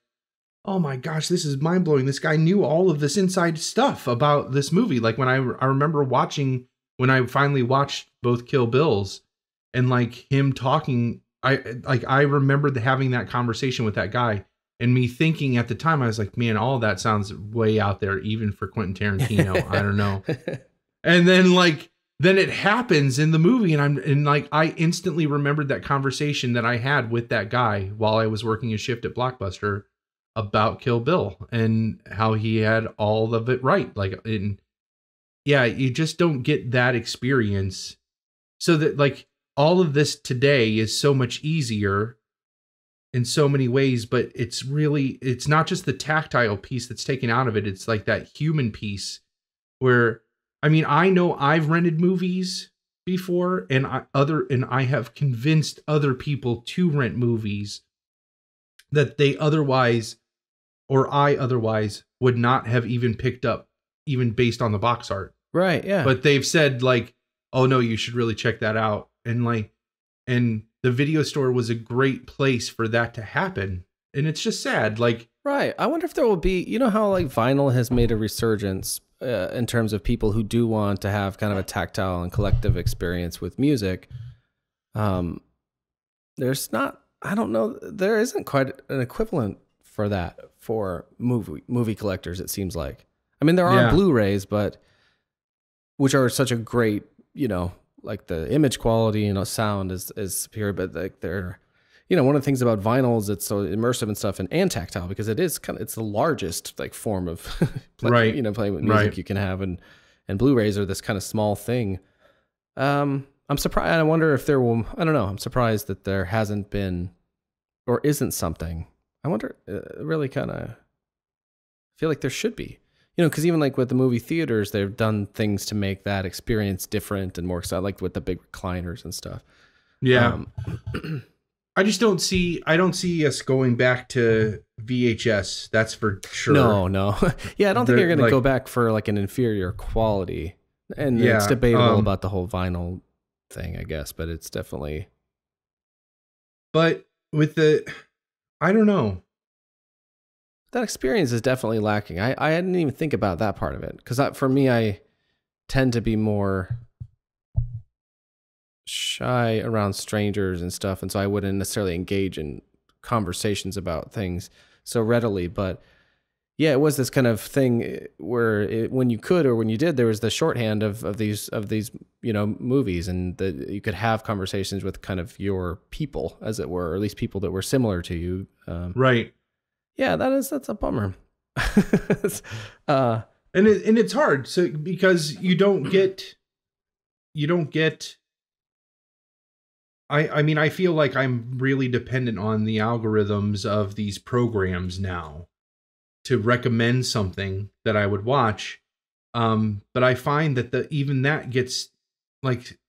oh my gosh, this is mind blowing. This guy knew all of this inside stuff about this movie. Like when I remember when I finally watched both Kill Bills and like him talking, I remembered having that conversation with that guy and me thinking at the time, I was like, man, all that sounds way out there, even for Quentin Tarantino. I don't know. And then then it happens in the movie and I instantly remembered that conversation that I had with that guy while I was working a shift at Blockbuster about Kill Bill and how he had all of it right. You just don't get that experience. So that like all of this today is so much easier in so many ways, but it's not just the tactile piece that's taken out of it. It's like that human piece where, I mean, I know I've rented movies before and I have convinced other people to rent movies that they otherwise would not have even picked up, even based on the box art.
Right. Yeah.
But they've said like, oh no, you should really check that out. And the video store was a great place for that to happen. And it's just sad. Like,
right. I wonder if there will be, you know how like vinyl has made a resurgence in terms of people who do want to have kind of a tactile and collective experience with music. There's not, I don't know, there isn't quite an equivalent for that for movie collectors, it seems like. I mean, there are Blu-rays, but which are such a great, you know, like the image quality, you know, sound is superior, but like they're, you know, one of the things about vinyl is it's so immersive and stuff and tactile because it's the largest like form of
right.
You know, playing with music you can have, and Blu-rays are this kind of small thing. I'm surprised. I wonder if there will, I don't know. I'm surprised that there hasn't been or isn't something. I wonder, really kind of feel like there should be. You know, because even like with the movie theaters, they've done things to make that experience different and more exciting, like with the big recliners and stuff.
Yeah. I don't see us going back to VHS. That's for sure.
No. Yeah, I don't think you're going to go back for like an inferior quality. And it's debatable about the whole vinyl thing, I guess, but it's definitely.
But with I don't know.
That experience is definitely lacking. I didn't even think about that part of it because for me, I tend to be more shy around strangers and stuff, and so I wouldn't necessarily engage in conversations about things so readily. But yeah, it was this kind of thing where when you could or when you did, there was the shorthand of these you know movies, and that you could have conversations with kind of your people, as it were, or at least people that were similar to you.
Right.
Yeah, that's a bummer.
And it's hard, so because you don't get. I mean, I feel like I'm really dependent on the algorithms of these programs now to recommend something that I would watch. But I find that even that gets like,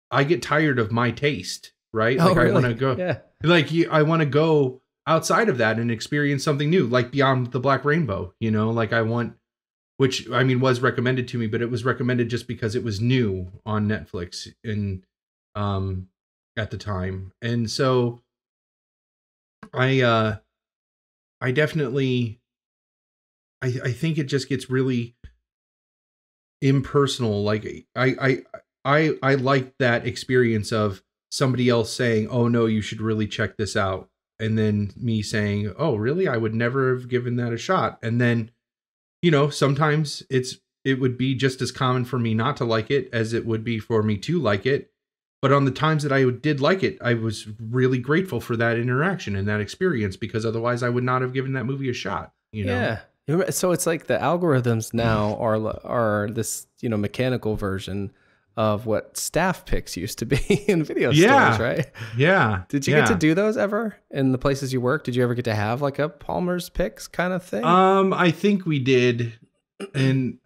I get tired of my taste, right?
Oh,
like
really?
I want to go, I want to go outside of that and experience something new, like Beyond the Black Rainbow, you know, like I want, which I mean, was recommended to me, but it was recommended just because it was new on Netflix and, at the time. And so I definitely, I think it just gets really impersonal. Like I like that experience of somebody else saying, "Oh no, you should really check this out," and then me saying, "Oh really? I would never have given that a shot." And then, sometimes it would be just as common for me not to like it as it would be for me to like it. But on the times that I did like it, I was really grateful for that interaction and that experience, because otherwise I would not have given that movie a shot.
Yeah. So it's like the algorithms now are this, mechanical version of what staff picks used to be in video stores, right?
Yeah.
Did you get to do those ever in the places you work? Did you ever get to have like a Palmer's picks kind of thing?
I think we did. And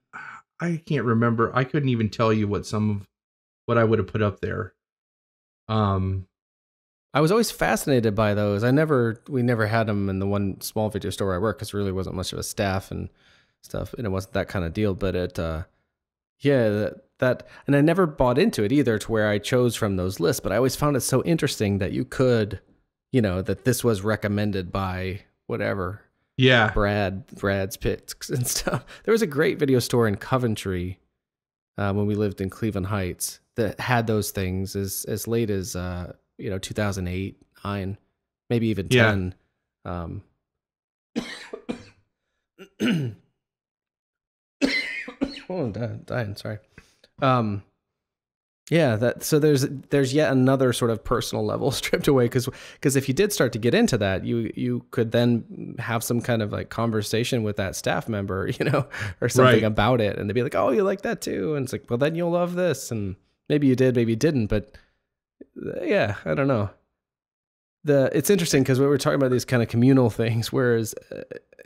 I can't remember. I couldn't even tell you what I would have put up there.
I was always fascinated by those. We never had them in the one small video store I worked, because there really wasn't much of a staff and stuff, and it wasn't that kind of deal. But and I never bought into it either, to where I chose from those lists. But I always found it so interesting that you could, that this was recommended by whatever.
Yeah,
Brad's picks and stuff. There was a great video store in Coventry when we lived in Cleveland Heights that had those things as late as 2008, 9, maybe even 10. Oh, I'm dying. Sorry. So there's yet another sort of personal level stripped away, because if you did start to get into that, you could then have some kind of like conversation with that staff member, or something about it, and they'd be like, "Oh, you like that too?" And it's like, "Well, then you'll love this." And maybe you did, maybe you didn't, but yeah, I don't know. It's interesting because we were talking about these kind of communal things, whereas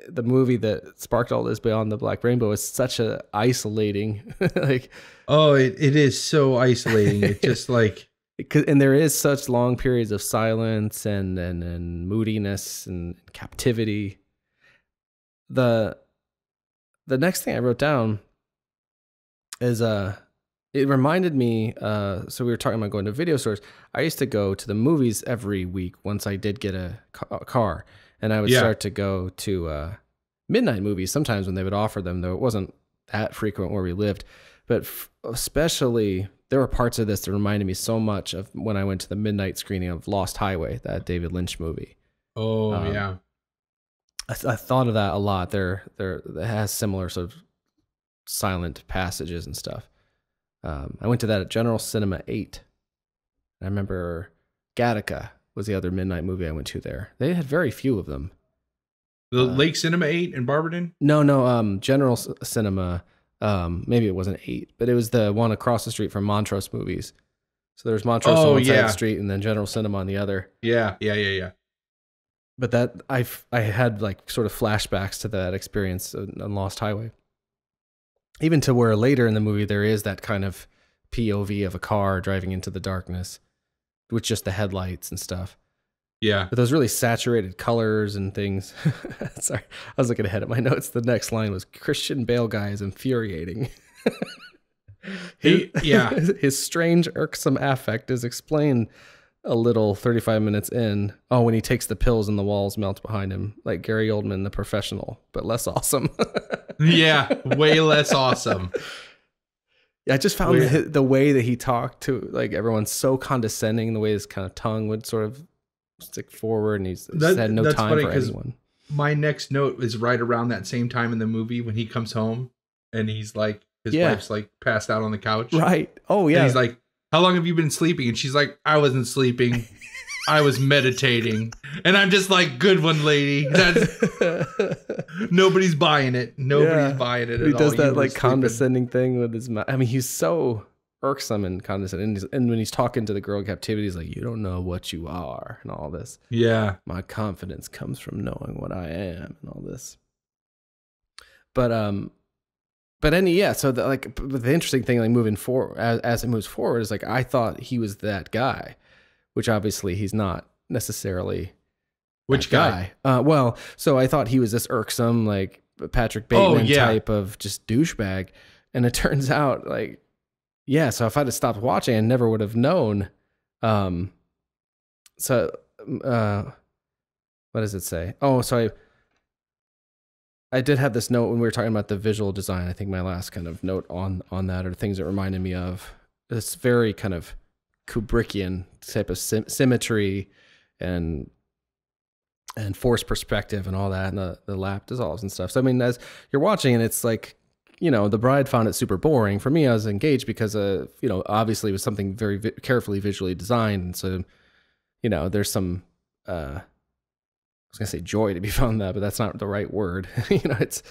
the movie that sparked all this, Beyond the Black Rainbow, is such a isolating, like.
Oh, it is so isolating. It's just like,
and there is such long periods of silence and moodiness and captivity. The next thing I wrote down is it reminded me. So we were talking about going to video stores. I used to go to the movies every week once I did get a car, and I would start to go to midnight movies sometimes when they would offer them, though it wasn't that frequent where we lived. But especially, there were parts of this that reminded me so much of when I went to the midnight screening of Lost Highway, that David Lynch movie.
Oh, yeah.
I thought of that a lot. It has similar sort of silent passages and stuff. I went to that at General Cinema 8. I remember Gattaca was the other midnight movie I went to there. They had very few of them.
The Lake Cinema 8 in Barberton?
No, General Cinema. Maybe it wasn't 8, but it was the one across the street from Montrose Movies. So there's Montrose on one side of the street, and then General Cinema on the other.
Yeah.
But that I had like sort of flashbacks to that experience on Lost Highway. Even to where later in the movie there is that kind of POV of a car driving into the darkness with just the headlights and stuff.
Yeah.
But those really saturated colors and things. Sorry, I was looking ahead at my notes. The next line was, Christian Bale guy is infuriating. His strange, irksome affect is explained a little 35 minutes in. Oh, when he takes the pills and the walls melt behind him, like Gary Oldman, the professional, but less awesome.
Yeah, way less awesome.
I just found the way that he talked to like everyone so condescending, the way his kind of tongue would sort of stick forward, and he's had no time for anyone.
My next note is right around that same time in the movie when he comes home and he's like, his wife's like passed out on the couch.
Right. Oh yeah.
And he's like, "How long have you been sleeping?" And she's like, "I wasn't sleeping. I was meditating." And I'm just like, "Good one, lady." Nobody's buying it. Nobody's buying it at all.
He does that like condescending thing with his mouth. I mean, he's so irksome and condescending. And when he's talking to the girl in captivity, he's like, "You don't know what you are," and all this.
Yeah.
"My confidence comes from knowing what I am," and all this. But so the interesting thing, like moving forward, as it moves forward, is like I thought he was that guy, which obviously he's not necessarily.
Which guy?
So I thought he was this irksome, like Patrick Bateman type of just douchebag, and it turns out like. Yeah, so if I'd have stopped watching, I never would have known. What does it say? Oh, so I did have this note when we were talking about the visual design. I think my last kind of note on that, or things that reminded me of, this very kind of Kubrickian type of symmetry and forced perspective and all that, and the lap dissolves and stuff. So I mean, as you're watching, and it's like, you know, the bride found it super boring. For me, I was engaged because, you know, obviously it was something very carefully visually designed, and so, you know, there's some, I was gonna say joy to be found in that, but that's not the right word. You know, it's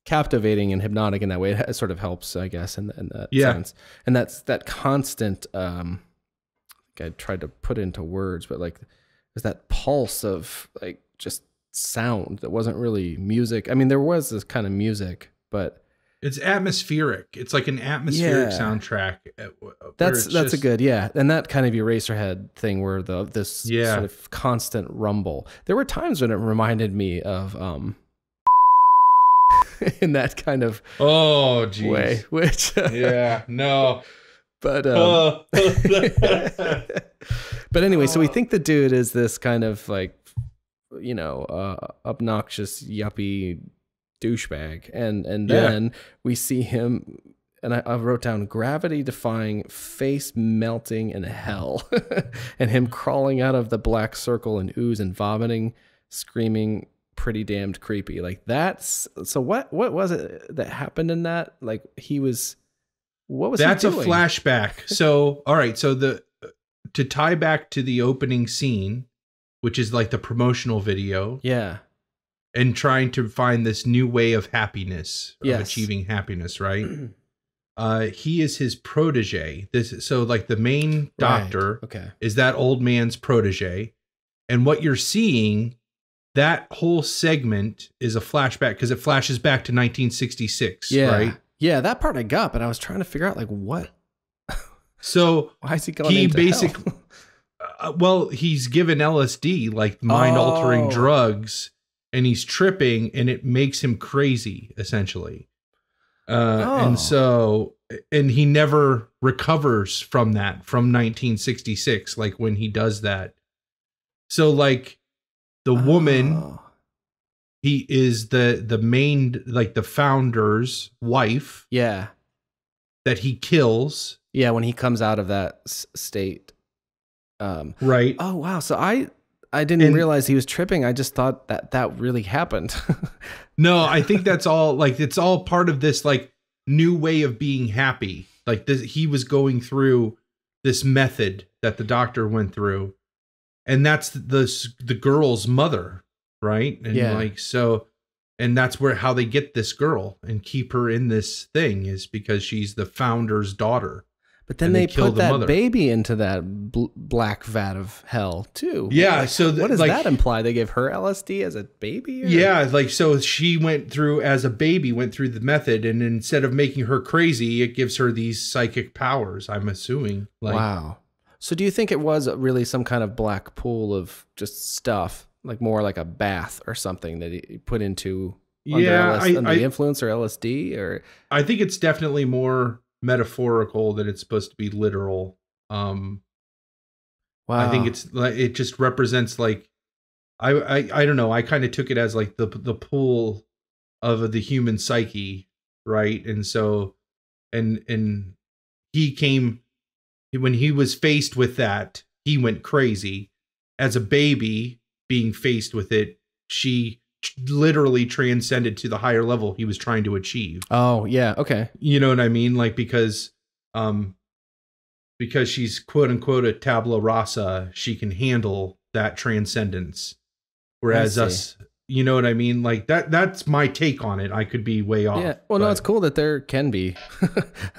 captivating and hypnotic in that way. It sort of helps, I guess, in that sense. And that's that constant. I tried to put into words, but like, there's that pulse of like just sound that wasn't really music. I mean, there was this kind of music, but
it's atmospheric. It's like an atmospheric soundtrack.
That's a good, and that kind of Eraserhead thing where this sort of constant rumble. There were times when it reminded me of in that kind of way, which
no.
But but anyway, so we think the dude is this kind of like, you know, obnoxious yuppie douchebag, and then we see him, and I wrote down gravity defying, face melting in hell, and him crawling out of the black circle and ooze and vomiting, screaming, pretty damned creepy. Like that's so. What was it that happened in that? Like he was. What was
that's
he
a
doing?
flashback. So all right, so to tie back to the opening scene, which is like the promotional video, and trying to find this new way of happiness, of achieving happiness, right? He is his protege. So like the main doctor is that old man's protege, and what you're seeing, that whole segment is a flashback because it flashes back to 1966, right?
Yeah, that part I got, but I was trying to figure out like what.
So
why is he going? He
basically, well, he's given LSD, like mind-altering drugs, and he's tripping, and it makes him crazy, essentially. And so, and he never recovers from that from 1966, like when he does that. So, like the woman. He is the main, like the founder's wife.
Yeah.
That he kills.
Yeah, when he comes out of that state.
Right.
Oh, wow. So I didn't realize he was tripping. I just thought that really happened.
No, I think that's all, like, it's all part of this, like, new way of being happy. Like, this, he was going through this method that the doctor went through. And that's the girl's mother. Right. And like, so, and that's how they get this girl and keep her in this thing is because she's the founder's daughter.
But then they put that baby into that black vat of hell too.
Yeah.
Like,
so
what does that imply? They gave her LSD as a baby? Or?
Yeah. Like, so she went through the method, and instead of making her crazy, it gives her these psychic powers, I'm assuming. Like,
wow. So do you think it was really some kind of black pool of just stuff? Like more like a bath or something that he put into under the influence or LSD, or
I think it's definitely more metaphorical than it's supposed to be literal. Wow. I think it's like it just represents like I don't know. I kind of took it as like the pool of the human psyche, right? And so and he came when he was faced with that, he went crazy as a baby. Being faced with it, she literally transcended to the higher level he was trying to achieve.
Oh, yeah. Okay.
You know what I mean? Like, because she's quote unquote a tabula rasa, she can handle that transcendence. Whereas us, you know what I mean? Like that's my take on it. I could be way off.
Yeah. Well, no, it's cool that there can be.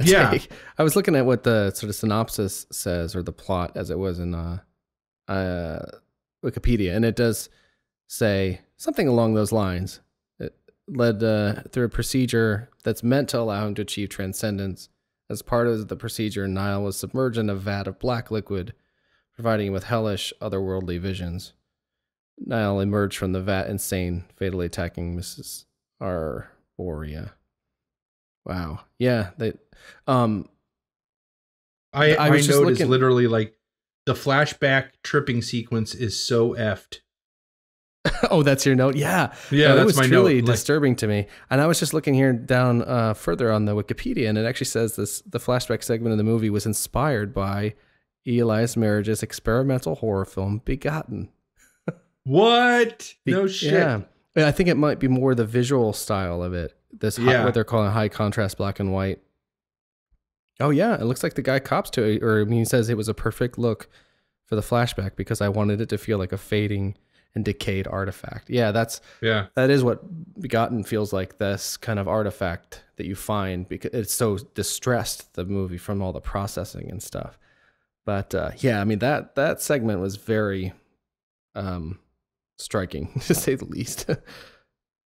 Take. I was looking at what the sort of synopsis says, or the plot as it was in Wikipedia, and it does say something along those lines. It led through a procedure that's meant to allow him to achieve transcendence. As part of the procedure, Niall was submerged in a vat of black liquid, providing him with hellish, otherworldly visions. Niall emerged from the vat insane, fatally attacking Mrs. Arboria. Wow. Yeah. I
noticed literally like the flashback tripping sequence is so effed
Oh, that's your note? Yeah.
Yeah,
it
that's
was
my
truly
note.
disturbing to me. And I was just looking here down further on the Wikipedia, and it actually says the flashback segment of the movie was inspired by Elias Marriage's experimental horror film, Begotten.
What? No shit.
Yeah. I think it might be more the visual style of it. What they're calling high contrast black and white. Oh, yeah. It looks like the guy cops to it, or I mean, he says it was a perfect look for the flashback because I wanted it to feel like a fading and decayed artifact. Yeah, that is what Begotten feels like, this kind of artifact that you find because it's so distressed, the movie, from all the processing and stuff. But yeah, I mean, that segment was very striking, to say the least.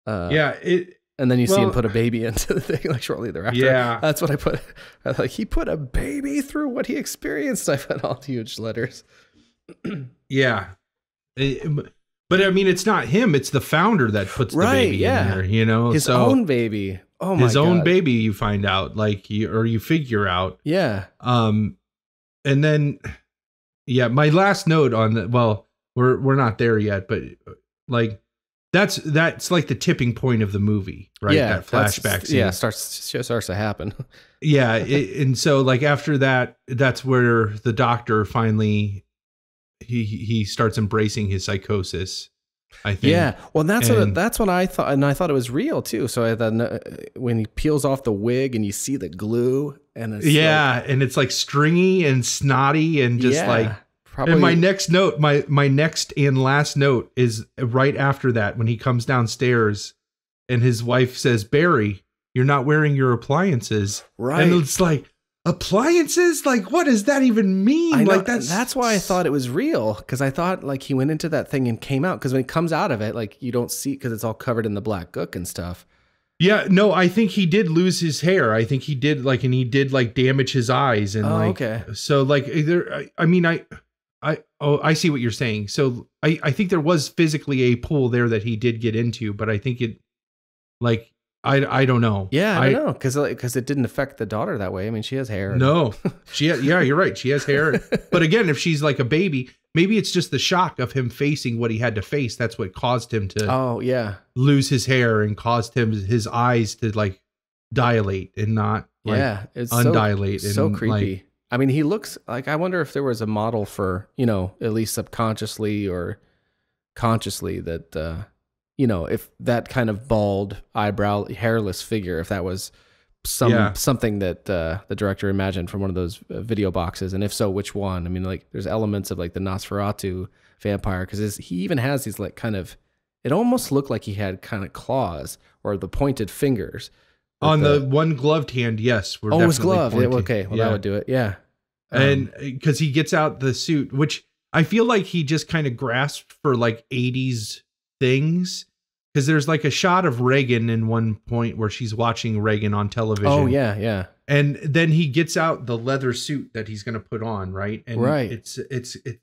And then you see him put a baby into the thing like shortly thereafter.
Yeah.
That's what I put. I was like, he put a baby through what he experienced. I put all huge letters.
Yeah. But I mean, it's not him. It's the founder that puts the baby in there, you know?
His own baby. Oh my God.
His own baby, you find out, like, you figure out.
Yeah.
And then, yeah, my last note on the, well, we're not there yet, but like, that's like the tipping point of the movie, right?
Yeah,
that flashback scene.
Yeah, starts to happen.
Yeah. And so like after that, that's where the doctor finally, he starts embracing his psychosis, I think.
Yeah. Well, that's what I thought. And I thought it was real too. So I thought when he peels off the wig and you see the glue and it's
and it's like stringy and snotty and just like, probably. And my next note, my next and last note is right after that, when he comes downstairs and his wife says, "Barry, you're not wearing your appliances."
Right.
And it's like, appliances? Like, what does that even mean? Like,
that's why I thought it was real, because I thought like he went into that thing and came out, because when he comes out of it, like you don't see, because it's all covered in the black gook and stuff.
Yeah, no, I think he did lose his hair. I think he did like damage his eyes and
okay.
So like I see what you're saying. So I think there was physically a pool there that he did get into, but I think it like I don't know.
Yeah, I don't know, because it didn't affect the daughter that way. I mean, she has hair.
No, you're right. She has hair. But again, if she's like a baby, maybe it's just the shock of him facing what he had to face. That's what caused him to lose his hair and caused his eyes to like dilate and not
it's
undilate.
So creepy. I mean, he looks like, I wonder if there was a model for, at least subconsciously or consciously that, if that kind of bald eyebrow, hairless figure, if that was something that the director imagined from one of those video boxes. And if so, which one? I mean, like there's elements of like the Nosferatu vampire, because he even has these like kind of, it almost looked like he had kind of claws or the pointed fingers.
On the one gloved hand, yes.
It was gloved. Okay, well, that would do it. Yeah.
And because he gets out the suit, which I feel like he just kind of grasped for like 80s things. Because there's like a shot of Reagan in one point where she's watching Reagan on television.
Oh, yeah.
And then he gets out the leather suit that he's going to put on, right? And it's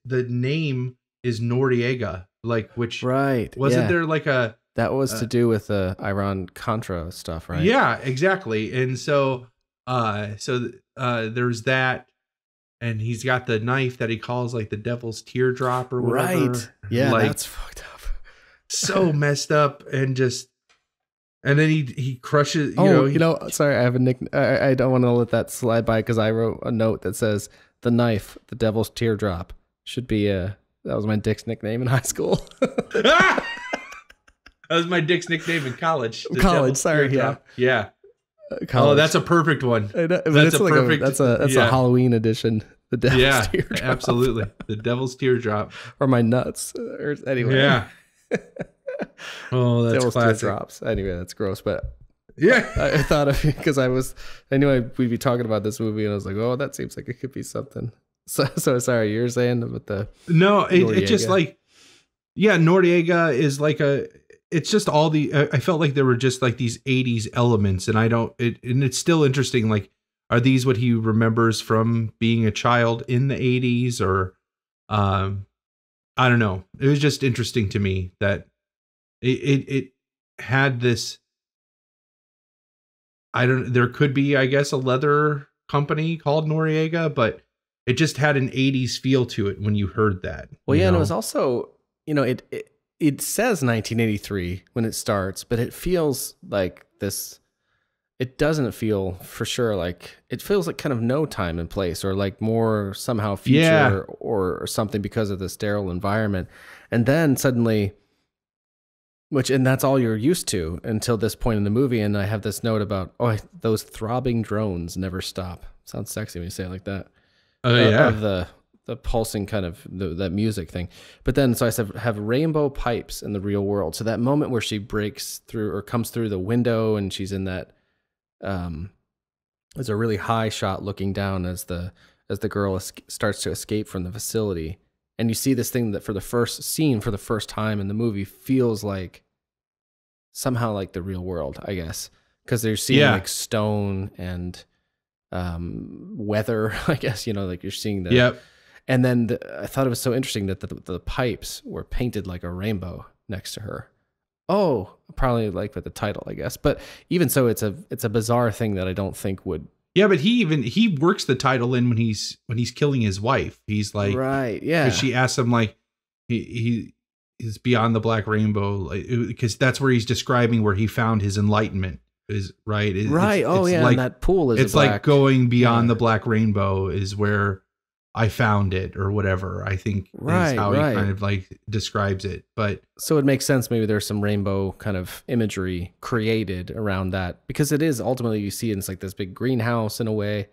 the name is Noriega, like, which wasn't there like a...
That was to do with the Iran-Contra stuff, right?
Yeah, exactly. And so there's that, and he's got the knife that he calls like the devil's teardrop or whatever.
Right. Yeah, like, that's fucked up.
So messed up, and then he crushes.
Sorry, I have a nickname. I don't want to let that slide by, because I wrote a note that says the knife, the devil's teardrop, should be that was my dick's nickname in high school.
That was my dick's nickname in college.
Sorry,
yeah.
College.
Oh, that's a perfect one. That's a perfect.
That's a Halloween edition. The devil's teardrop.
Absolutely. The devil's teardrop.
Or my nuts. Or anyway.
Yeah. Oh, that's
devil's
classic.
Teardrops. Anyway, that's gross, but
yeah,
I thought of it because I knew we'd be talking about this movie, and I was like, oh, that seems like it could be something. So sorry, you're saying about the
it just like Noriega is like it's just all the I felt like there were just like these 80s elements, and and it's still interesting, like, are these what he remembers from being a child in the 80s, or I don't know. It was just interesting to me that it had this, there could be, I guess, a leather company called Noriega, but it just had an 80s feel to it when you heard that.
Well, and it was also, it says 1983 when it starts, but it feels like this. It doesn't feel for sure like it feels like kind of no time and place, or like more somehow future or something because of the sterile environment. And then suddenly, and that's all you're used to until this point in the movie. And I have this note about, those throbbing drones never stop. Sounds sexy when you say it like that.
Oh yeah.
Of the pulsing kind of that music thing. But then, so I said, have rainbow pipes in the real world. So that moment where she breaks through or comes through the window and she's in that, there's a really high shot looking down as the girl starts to escape from the facility. And you see this thing that for the first time in the movie feels like somehow like the real world, I guess. Because they're seeing like stone and weather, I guess, like you're seeing the...
Yep.
And then I thought it was so interesting that the pipes were painted like a rainbow next to her. Oh, probably like with the title, I guess. But even so, it's a bizarre thing that I don't think would...
Yeah, but he works the title in when he's killing his wife. He's like,
right, yeah.
Because she asks him like he is beyond the black rainbow, because that's where he's describing where he found his enlightenment. Is right,
right. It's
like,
and that pool is.
It's like going beyond the black rainbow is where I found it, or whatever. I think is how he kind of like describes it. But
so it makes sense. Maybe there's some rainbow kind of imagery created around that, because it is ultimately you see it's like this big greenhouse in a way.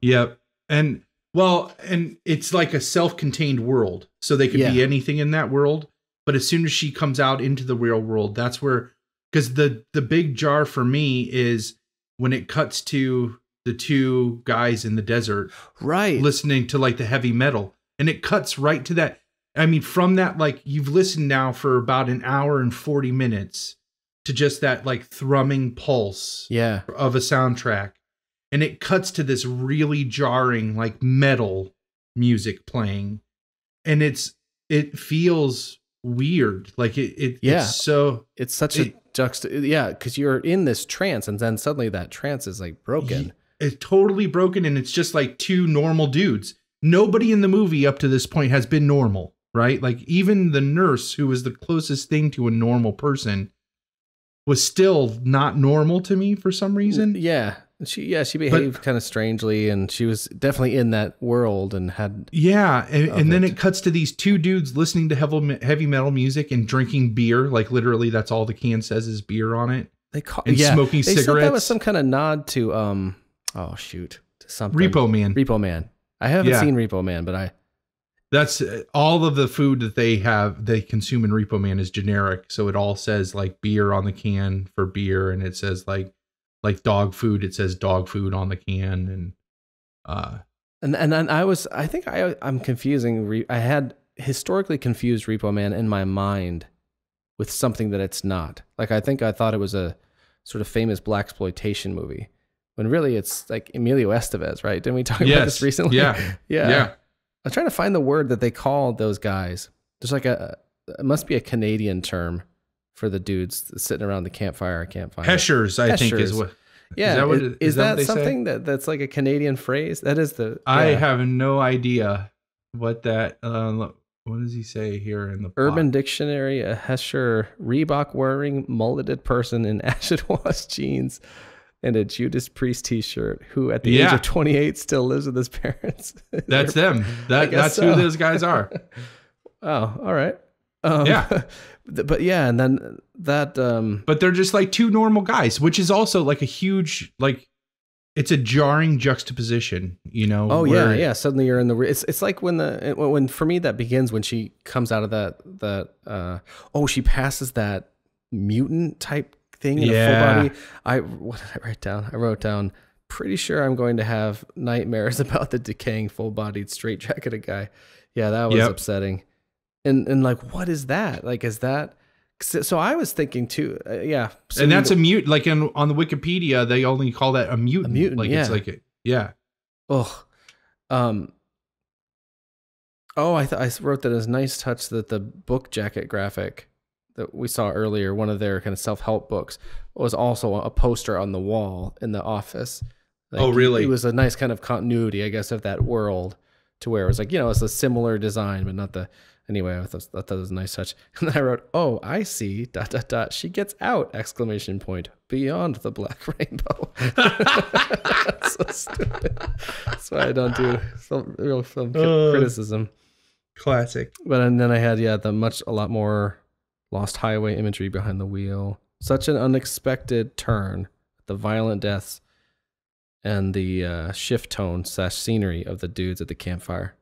Yep. And it's like a self-contained world, so they could be anything in that world. But as soon as she comes out into the real world, that's where, because the big jar for me is when it cuts to the two guys in the desert,
right,
listening to like the heavy metal, and it cuts right to that. I mean, from that, like you've listened now for about an hour and 40 minutes to just that like thrumming pulse of a soundtrack. And it cuts to this really jarring, like metal music playing. And it feels weird. Like it's
such a because you're in this trance, and then suddenly that trance is like broken.
It's totally broken, and it's just like two normal dudes. Nobody in the movie up to this point has been normal, right? Like even the nurse, who was the closest thing to a normal person, was still not normal to me for some reason.
Yeah. She behaved kind of strangely, and she was definitely in that world and had...
Yeah, and then it cuts to these two dudes listening to heavy metal music and drinking beer. Like literally that's all the can says is beer on it. Smoking cigarettes.
Said that was some kind of nod to... to something.
Repo Man.
I haven't seen Repo Man, but
that's all of the food that they consume in Repo Man is generic. So it all says like beer on the can for beer, and it says like dog food, it says dog food on the can.
And then I'm confusing. I had historically confused Repo Man in my mind with something that it's not. Like I thought it was a sort of famous blaxploitation movie, when really it's like Emilio Estevez, right? Didn't we talk about this recently?
Yeah.
I'm trying to find the word that they called those guys. There's like it must be a Canadian term for the dudes sitting around the campfire. I can't find
Heshers, I think is what.
Yeah. Is that something that's like a Canadian phrase? That is the...
I have no idea what that... what does he say here in the plot?
Urban Dictionary, a Hesher, Reebok-wearing, mulleted person in acid-wash jeans and a Judas Priest t-shirt, who at the age of 28 still lives with his parents.
That's them. That's who those guys are.
Oh, all right. But yeah, and then that...
But they're just like two normal guys, which is also like a huge, like, it's a jarring juxtaposition,
Oh, yeah. Suddenly you're in the... It's like when for me that begins when she comes out of that she passes that mutant type thing in a full body. What did I write down? I wrote down, pretty sure I'm going to have nightmares about the decaying full-bodied straitjacketed guy. Yeah, that was upsetting. And like, what is that? Like, is that... So I was thinking too, So
and that's a mute. Like on the Wikipedia, they only call that a mutant.
A mutant,
like it's like
Oh, I wrote that as a nice touch that the book jacket graphic that we saw earlier, one of their kind of self-help books, was also a poster on the wall in the office. Like,
oh, really?
It was a nice kind of continuity, I guess, of that world, to where it was like, it's a similar design, but not the... Anyway, I thought that was a nice touch. And I wrote, "Oh, I see. ... She gets out! ! Beyond the black rainbow." That's so stupid. That's why I don't do real film criticism.
Classic.
But and then I had a lot more lost highway imagery behind the wheel. Such an unexpected turn. The violent deaths and the shift tone / scenery of the dudes at the campfire.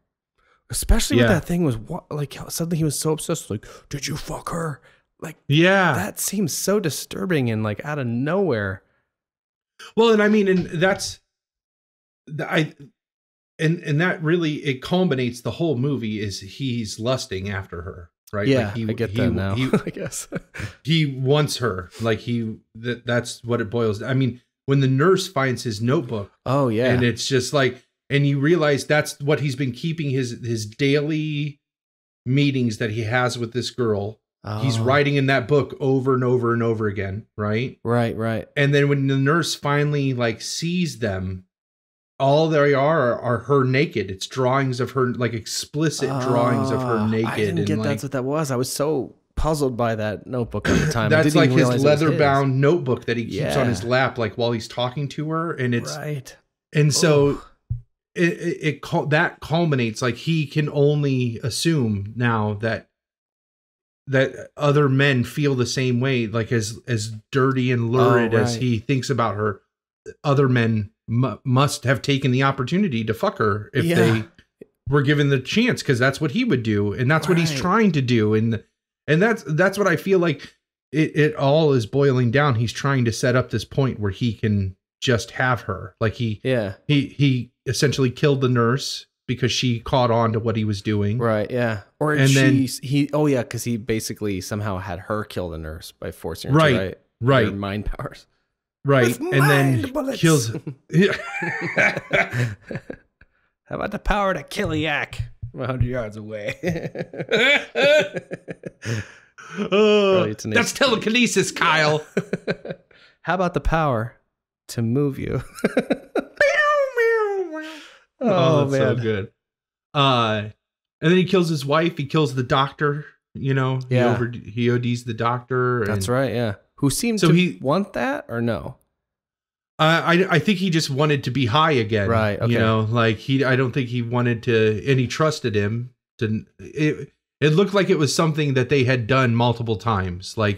Especially when that thing was like suddenly he was so obsessed, like, did you fuck her? Like, that seems so disturbing and like out of nowhere.
Well, and I mean, and that's and that really, it culminates the whole movie is he's lusting after her, right?
Yeah, like I get that now. I guess
he wants her, like that's what it boils down. I mean, when the nurse finds his notebook, and it's just like. And you realize that's what he's been keeping his daily meetings that he has with this girl. Oh. He's writing in that book over and over and over again, right?
Right.
And then when the nurse finally like sees them, all they are her naked. It's drawings of her, like explicit drawings of her naked.
I didn't get that's what that was. I was so puzzled by that notebook at the time.
That's like his leather-bound notebook that he keeps on his lap, like while he's talking to her, and it's
right.
And so. That culminates, like he can only assume now that other men feel the same way, like as dirty and lurid as he thinks about her. Other men must have taken the opportunity to fuck her if they were given the chance, because that's what he would do, and that's what he's trying to do, and that's what I feel like it all is boiling down. He's trying to set up this point where he can just have her, like he essentially killed the nurse because she caught on to what he was doing.
Right. Yeah. Or and because he basically somehow had her kill the nurse by forcing her to write her mind powers.
Right.
With
and then
bullets.
Kills.
How about the power to kill a yak 100 yards away?
That's telekinesis, Kyle.
How about the power to move you?
Oh man, so good. And then he kills his wife. He kills the doctor. You know, he ODs the doctor.
That's right. Yeah. Who seems to want that or no?
I think he just wanted to be high again.
Right. Okay.
You know, like I don't think he wanted to, and he trusted him to. It looked like it was something that they had done multiple times. Like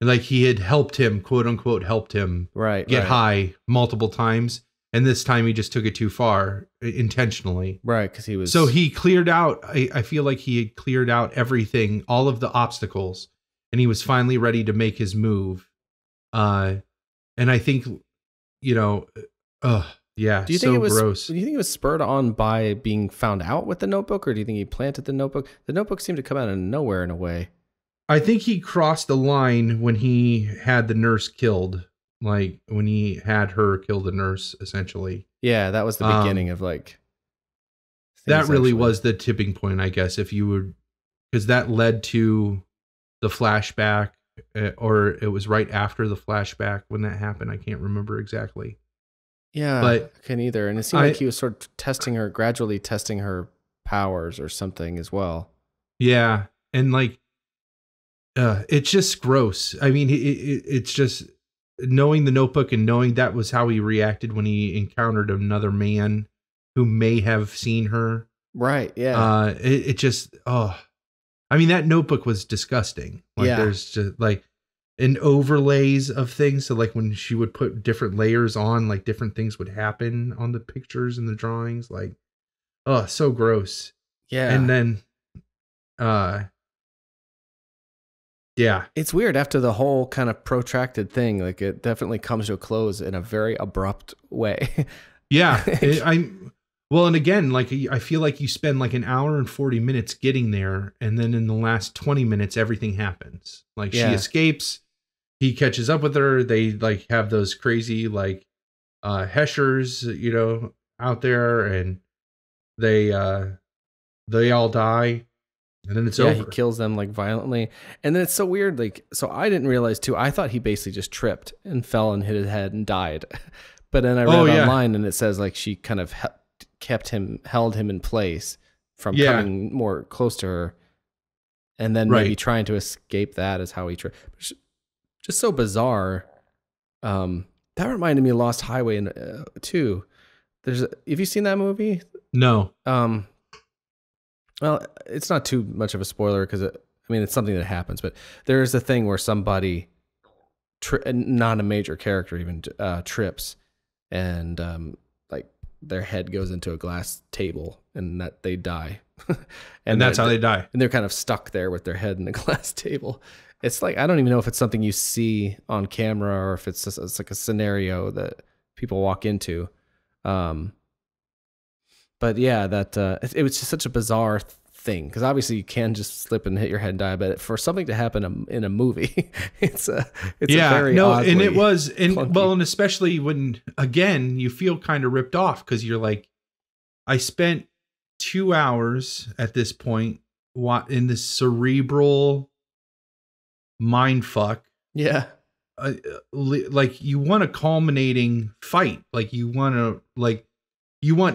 like he had helped him, quote unquote, helped him get high multiple times. And this time he just took it too far intentionally.
Right, because he was...
So he cleared out, I feel like he had cleared out everything, all of the obstacles, and he was finally ready to make his move. And I think, you know, do you think gross.
Do you think it was spurred on by being found out with the notebook, or do you think he planted the notebook? The notebook seemed to come out of nowhere in a way.
I think he crossed the line when he had the nurse killed. Like when he had her kill the nurse, essentially.
Yeah, that was the beginning of like.
That really was the tipping point, I guess. If you would, because that led to the flashback, or it was right after the flashback when that happened. I can't remember exactly.
Yeah, but I can't either. And it seemed like he was sort of gradually testing her powers or something as well.
Yeah, and like, it's just gross. I mean, it's just. Knowing the notebook and knowing that was how he reacted when he encountered another man who may have seen her.
Right. Yeah.
It just, I mean, that notebook was disgusting. Like there's just like an overlays of things. So like when she would put different layers on, like different things would happen on the pictures and the drawings. Like, so gross.
Yeah.
And then, yeah.
It's weird after the whole kind of protracted thing. Like it definitely comes to a close in a very abrupt way.
Yeah. Well, and again, like I feel like you spend like an hour and 40 minutes getting there. And then in the last 20 minutes, everything happens. Like she escapes. He catches up with her. They like have those crazy like Heschers, you know, out there, and they all die. And then it's over.
He kills them like violently. And then it's so weird. Like, so I didn't realize too, I thought he basically just tripped and fell and hit his head and died. But then I read online and it says like she kind of held him in place from coming more close to her. and then maybe trying to escape that is how he just so bizarre. That reminded me of Lost Highway too. Have you seen that movie?
No.
Well, it's not too much of a spoiler because it's something that happens, but there is a thing where somebody, not a major character even, trips, and like their head goes into a glass table, and that they die.
and that's how they die.
And they're kind of stuck there with their head in a glass table. It's like, I don't even know if it's something you see on camera or if it's like a scenario that people walk into. But yeah, it was just such a bizarre thing, because obviously you can just slip and hit your head and die, but for something to happen in a movie, it's a very oddly
and it was, and
clunky.
well, and especially when, again, you feel kind of ripped off because you're like, I spent 2 hours at this point in this cerebral mind fuck.
Yeah.
Like you want a culminating fight. Like you want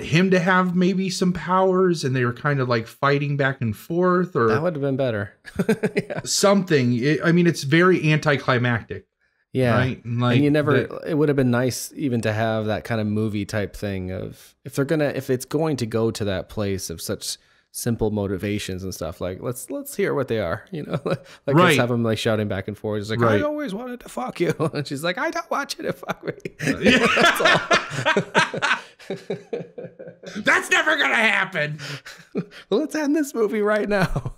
him to have maybe some powers, and they were kind of like fighting back and forth, or
that would have been better. Yeah.
Something. It's very anticlimactic.
Yeah.
Right. Like,
and it would have been nice even to have that kind of movie type thing of, if it's going to go to that place of such simple motivations and stuff, like let's hear what they are, like let's have them like shouting back and forth. It's like, I always wanted to fuck you, and she's like, I don't want you to fuck me. That's all.
That's never gonna happen.
Well, let's end this movie right now.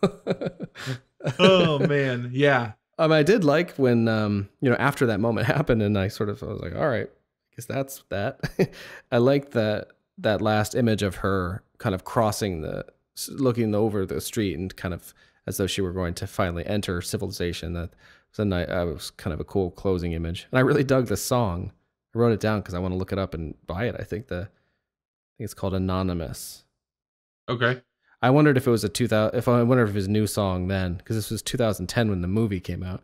Oh man, yeah.
I did like when after that moment happened, and I was like, all right, I guess that's that. I liked that last image of her kind of looking over the street and kind of as though she were going to finally enter civilization. That was kind of a cool closing image, and I really dug the song. I wrote it down because I want to look it up and buy it. I think it's called Anonymous.
Okay.
I wondered if it was if it was a new song then, because this was 2010 when the movie came out.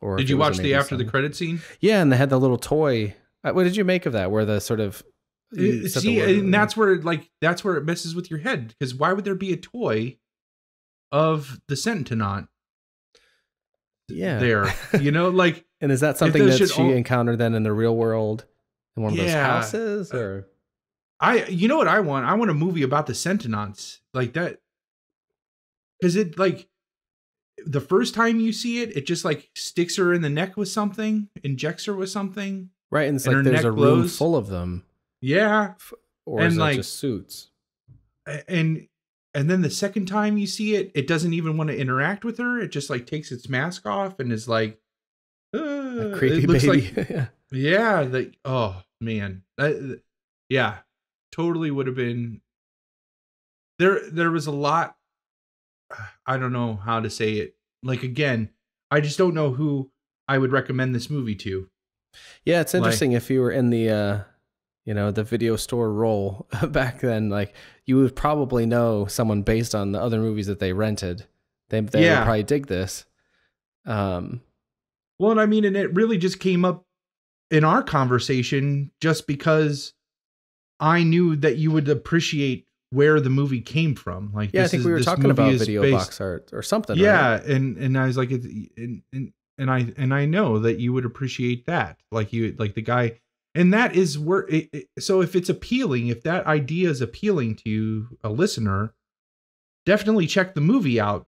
Or
did you watch the after the credit scene?
Yeah, and they had the little toy. What did you make of that? Where the sort of
and that's where it messes with your head, because why would there be a toy of the Sentinant?
Yeah,
there, like.
And is that something that she encountered then in the real world in one of those houses, or?
You know what I want? I want a movie about the Sentinants like that. Because it, like, the first time you see it, it just like sticks her in the neck with something, injects her with something.
Right. And it's like there's a room full of them.
Yeah.
Or is it just suits?
And then the second time you see it, it doesn't even want to interact with her. It just like takes its mask off and is like,
a creepy
it looks
baby.
Like, oh man. Yeah. Totally would have been there was a lot. I don't know how to say it. Like, again, I just don't know who I would recommend this movie to.
Yeah, it's interesting. If you were in the the video store role back then, like, you would probably know someone based on the other movies that they rented. They would probably dig this.
Well, and I mean, and it really just came up in our conversation just because I knew that you would appreciate where the movie came from. Like,
I think we were talking about video box art or something.
Yeah,
right?
and I was like, and I know that you would appreciate that. Like, you like the guy, and that is where. So if it's appealing, if that idea is appealing to a listener, definitely check the movie out.